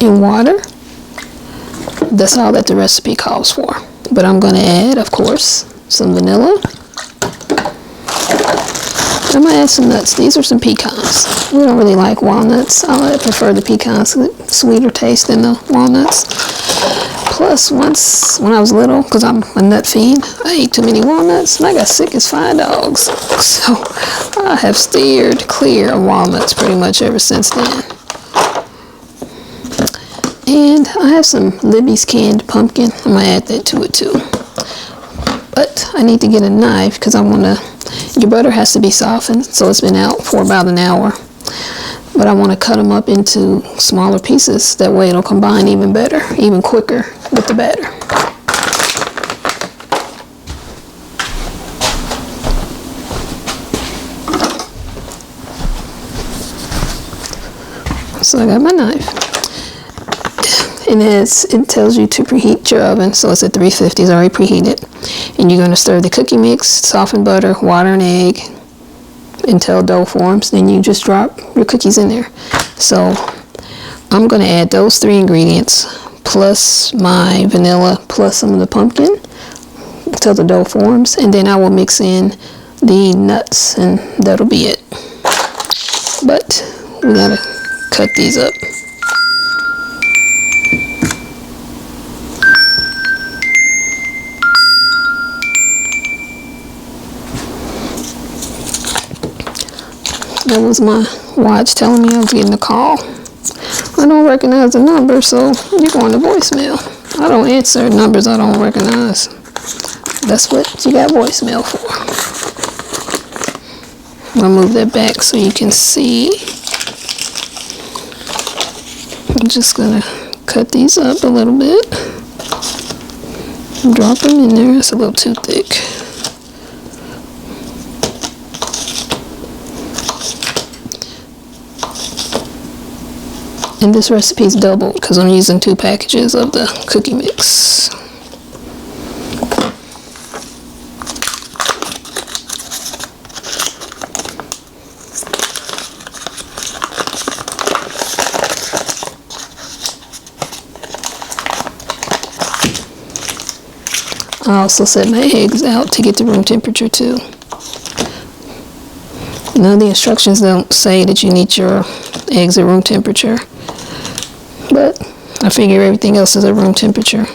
and water. That's all that the recipe calls for. But I'm gonna add, of course, some vanilla. I'm gonna add some nuts. These are some pecans. We don't really like walnuts. I prefer the pecans, sweeter taste than the walnuts. Plus, once when I was little, because I'm a nut fiend, I ate too many walnuts and I got sick as 5 dogs. So I have steered clear of walnuts pretty much ever since then. And I have some Libby's canned pumpkin. I'm gonna add that to it too. But I need to get a knife because I want to. Your butter has to be softened, so it's been out for about an hour. But I want to cut them up into smaller pieces. That way it'll combine even better, even quicker with the batter. So I got my knife. And it tells you to preheat your oven, so it's at 350, it's already preheated. And you're going to stir the cookie mix, softened butter, water, and egg until dough forms. Then you just drop your cookies in there. So I'm going to add those 3 ingredients plus my vanilla plus some of the pumpkin until the dough forms. And then I will mix in the nuts, and that'll be it. But we got to cut these up. That was my watch telling me I was getting a call. I don't recognize the number, so you're going to voicemail. I don't answer numbers I don't recognize. That's what you got voicemail for. I'll move that back so you can see. I'm just going to cut these up a little bit. Drop them in there. It's a little too thick. And this recipe is doubled because I'm using 2 packages of the cookie mix. I also set my eggs out to get to room temperature too. None of the instructions don't say that you need your eggs at room temperature. But I figure everything else is at room temperature.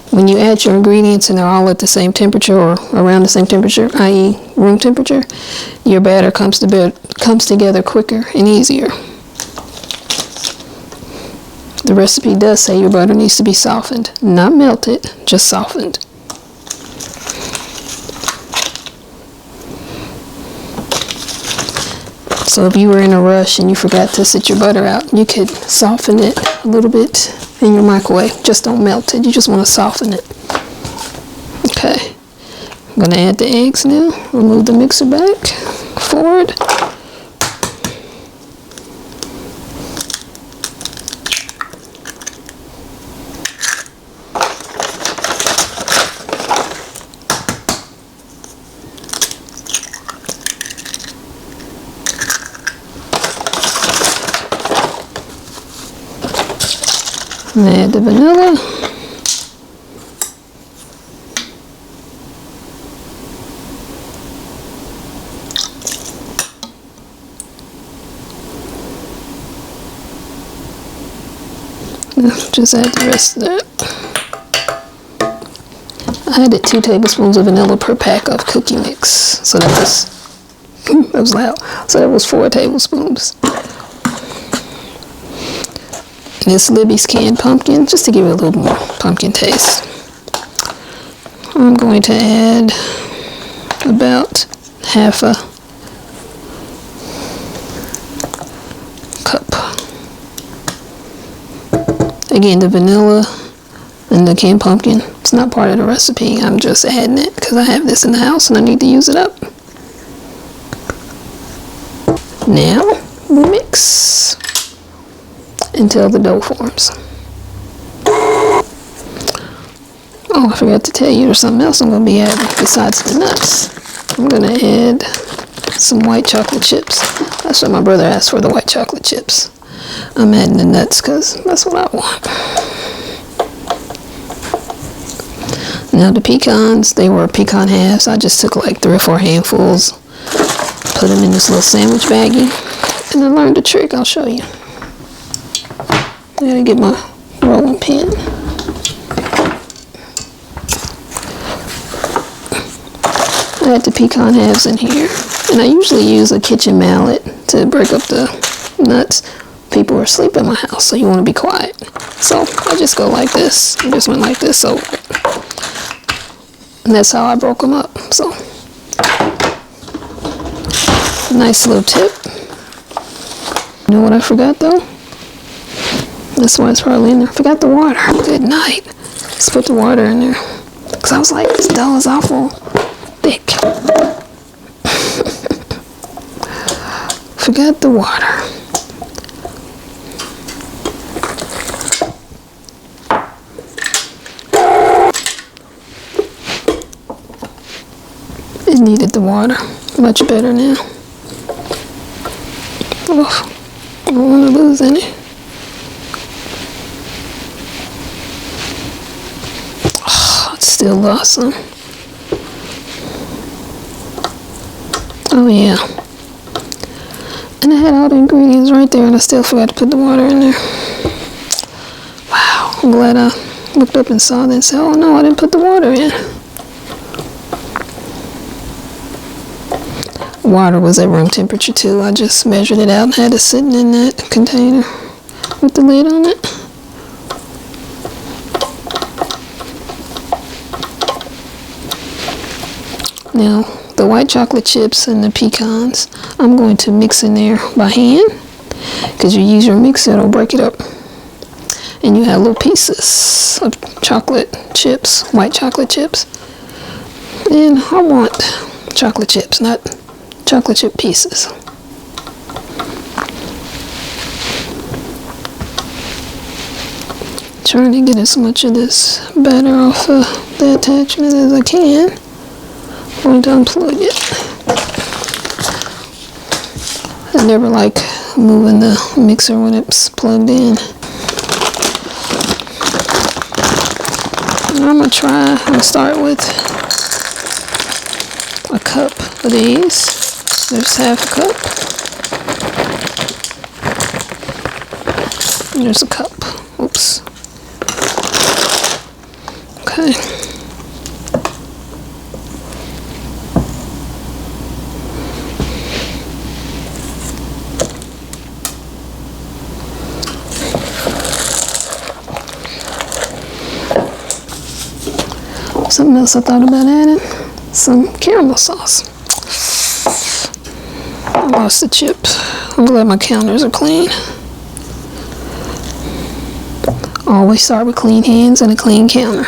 When you add your ingredients and they're all at the same temperature or around the same temperature, i.e. room temperature, your batter comes together quicker and easier. The recipe does say your butter needs to be softened, not melted, just softened. So if you were in a rush and you forgot to sit your butter out, you could soften it a little bit in your microwave. Just don't melt it. You just want to soften it. Okay. I'm going to add the eggs now. Remove the mixer back. Forward. And add the vanilla. Now just add the rest of that. I added 2 tablespoons of vanilla per pack of cookie mix. So that was loud. So that was 4 tablespoons. This Libby's canned pumpkin, just to give it a little more pumpkin taste. I'm going to add about half a cup. Again, the vanilla, the and the canned pumpkin. It's not part of the recipe. I'm just adding it because I have this in the house and I need to use it up. Now we mix until the dough forms. Oh, I forgot to tell you, there's something else I'm going to be adding besides the nuts. I'm going to add some white chocolate chips. That's what my brother asked for, the white chocolate chips. I'm adding the nuts because that's what I want. Now the pecans, they were pecan halves. I just took like 3 or 4 handfuls, put them in this little sandwich baggie, and I learned a trick. I'll show you. I gotta get my rolling pin. I had the pecan halves in here, and I usually use a kitchen mallet to break up the nuts. People are asleep in my house, so you want to be quiet. So I just go like this. I just went like this, so, and that's how I broke them up. So nice little tip. You know what I forgot though? That's why it's probably in there. I forgot the water. Good night. Let's put the water in there. Because I was like, this dough is awful thick. Forgot the water. It needed the water. Much better now. Oh, I don't want to lose any. Oh, it's still awesome. Oh yeah. And I had all the ingredients right there and I still forgot to put the water in there. Wow, I'm glad I looked up and saw that and said, oh no, I didn't put the water in. Water was at room temperature too. I just measured it out and had it sitting in that container with the lid on it. Now, the white chocolate chips and the pecans, I'm going to mix in there by hand because you use your mixer, it'll break it up. And you have little pieces of chocolate chips, white chocolate chips. And I want chocolate chips, not chocolate chip pieces. Trying to get as much of this batter off of the attachment as I can. I'm going to unplug it. I never like moving the mixer when it's plugged in. I'm going to start with a cup of these. There's half a cup. And there's a cup. Oops. Okay. Something else I thought about adding, some caramel sauce. I lost the chips. I'm glad my counters are clean. Always start with clean hands and a clean counter.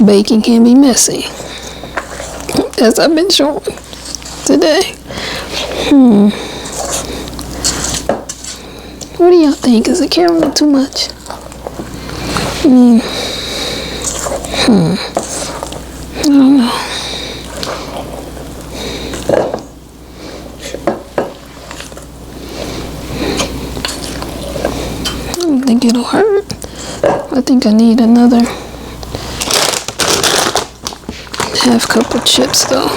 Baking can be messy, as I've been showing today. What do y'all think? Is the caramel too much? I don't know. I don't think it'll hurt. I think I need another half cup of chips though.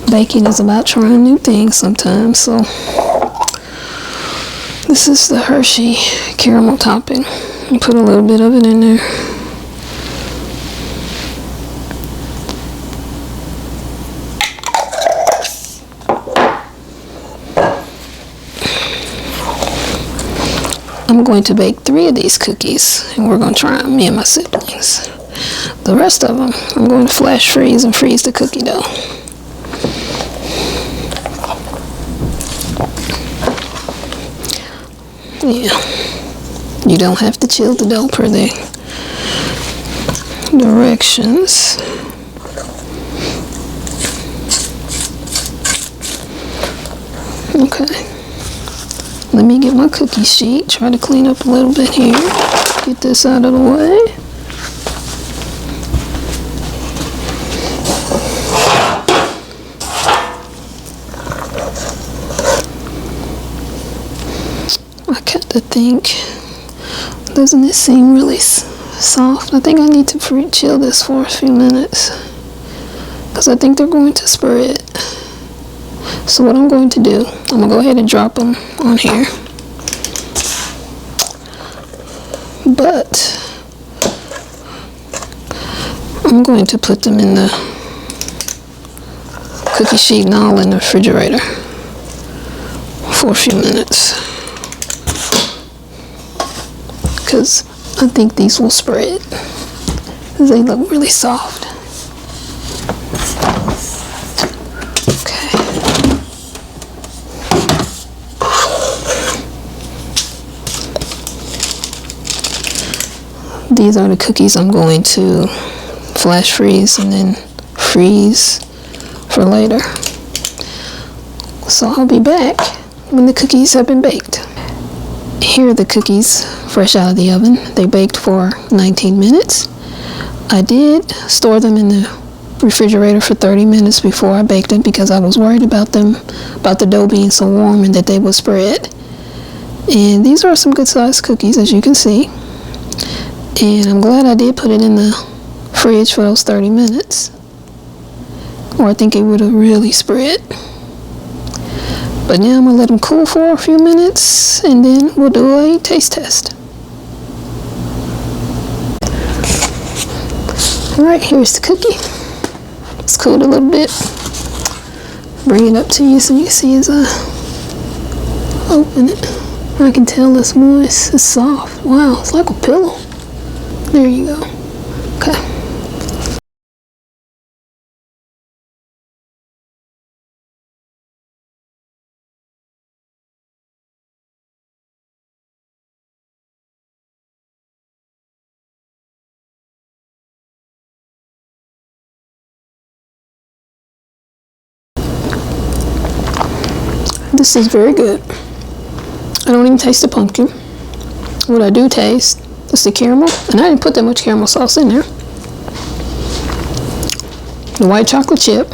Baking is about trying new things sometimes, so this is the Hershey caramel topping. And put a little bit of it in there. going to bake 3 of these cookies, and we're going to try them, me and my siblings. The rest of them, I'm going to flash freeze and freeze the cookie dough. Yeah, you don't have to chill the dough per the directions. Okay, let me get my cookie sheet, try to clean up a little bit here, get this out of the way. I kind of think, doesn't it seem really soft? I think I need to chill this for a few minutes because I think they're going to spread. So what I'm going to do, I'm going to go ahead and drop them on here. But I'm going to put them in the cookie sheet and all in the refrigerator for a few minutes, because I think these will spread because they look really soft. Okay. These are the cookies I'm going to flash freeze and then freeze for later. So I'll be back when the cookies have been baked. Here are the cookies fresh out of the oven. They baked for 19 minutes. I did store them in the refrigerator for 30 minutes before I baked them because I was worried about the dough being so warm and that they would spread. And these are some good sized cookies, as you can see. And I'm glad I did put it in the fridge for those 30 minutes, or I think it would have really spread. But now I'm going to let them cool for a few minutes, and then we'll do a taste test. Alright, here's the cookie. It's cooled a little bit. Bring it up to you so you can see as I open it. I can tell it's moist, it's soft. Wow, it's like a pillow. There you go. Okay. This is very good. I don't even taste the pumpkin. What I do taste is the caramel, and I didn't put that much caramel sauce in there. The white chocolate chip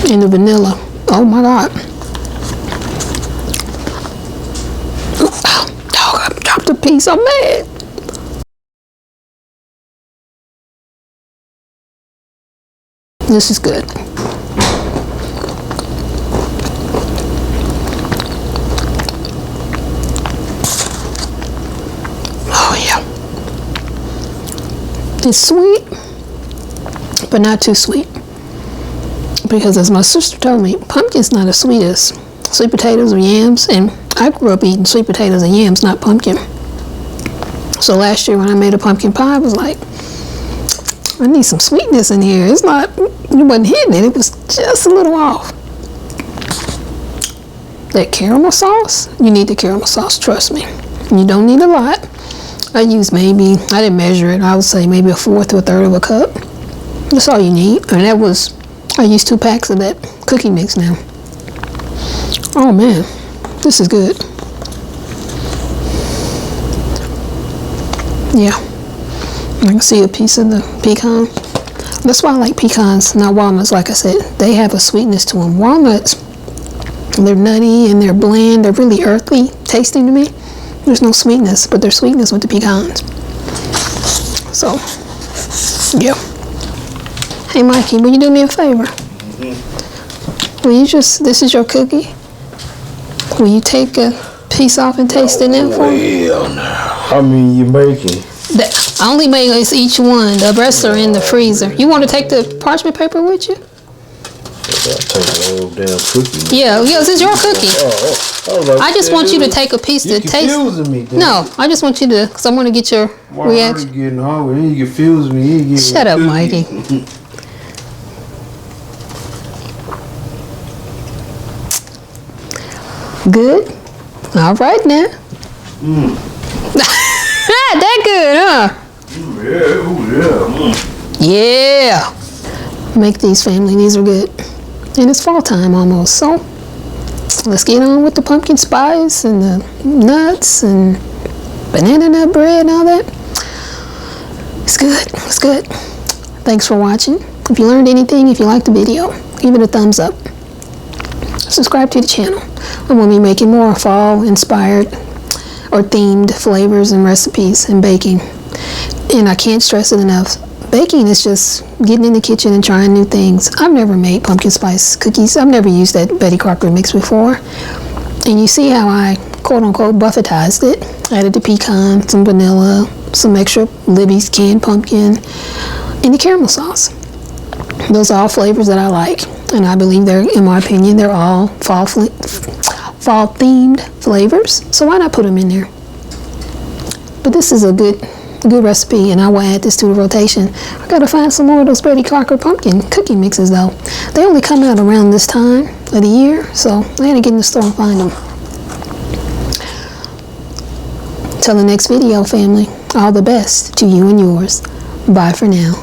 and the vanilla. Oh my God. Oh, I dropped a piece. I'm mad. This is good. It's sweet, but not too sweet. Because as my sister told me, pumpkin's not as sweet as sweet potatoes or yams. And I grew up eating sweet potatoes and yams, not pumpkin. So last year when I made a pumpkin pie, I was like, I need some sweetness in here. It's not, it wasn't hitting it. It was just a little off. That caramel sauce, you need the caramel sauce, trust me. You don't need a lot. I used maybe, I didn't measure it, I would say maybe 1/4 to 1/3 of a cup. That's all you need. And that was, I used 2 packs of that cookie mix now. Oh man, this is good. Yeah, I can see a piece of the pecan. That's why I like pecans, not walnuts. Like I said, they have a sweetness to them. Walnuts, they're nutty and they're bland, they're really earthy tasting to me. There's no sweetness, but there's sweetness with the pecans. So, yeah. Hey, Mikey, will you do me a favor? Mm-hmm. Will you just, this is your cookie. Will you take a piece off and taste it now for me? Hell no. How many you making? I only make each one. The rest are in the freezer. You want to take the parchment paper with you? I take the whole damn cookie. Yeah, this is your cookie. I just want you to take a piece to taste. You're confusing me. Damn. No, I just want you to, because I want to get your reaction. I'm getting hungry. And you confuse me. You Shut up, Mikey. Good. All right now. That good, huh? Yeah. Make these, family. These are good. And it's fall time almost, so let's get on with the pumpkin spice and the nuts and banana nut bread and all that. It's good. It's good. Thanks for watching. If you learned anything, if you liked the video, give it a thumbs up. Subscribe to the channel. I'm going to be making more fall-inspired or themed flavors and recipes and baking. And I can't stress it enough. Baking is just getting in the kitchen and trying new things. I've never made pumpkin spice cookies. I've never used that Betty Crocker mix before. And you see how I quote-unquote Buffetized it. Added the pecan, some vanilla, some extra Libby's canned pumpkin, and the caramel sauce. Those are all flavors that I like. And I believe they're, in my opinion, they're all fall-themed flavors. So why not put them in there? But this is a good recipe, and I will add this to the rotation. I gotta find some more of those Betty Crocker pumpkin cookie mixes though. They only come out around this time of the year, so I gotta get in the store and find them. Till the next video, family, all the best to you and yours. Bye for now.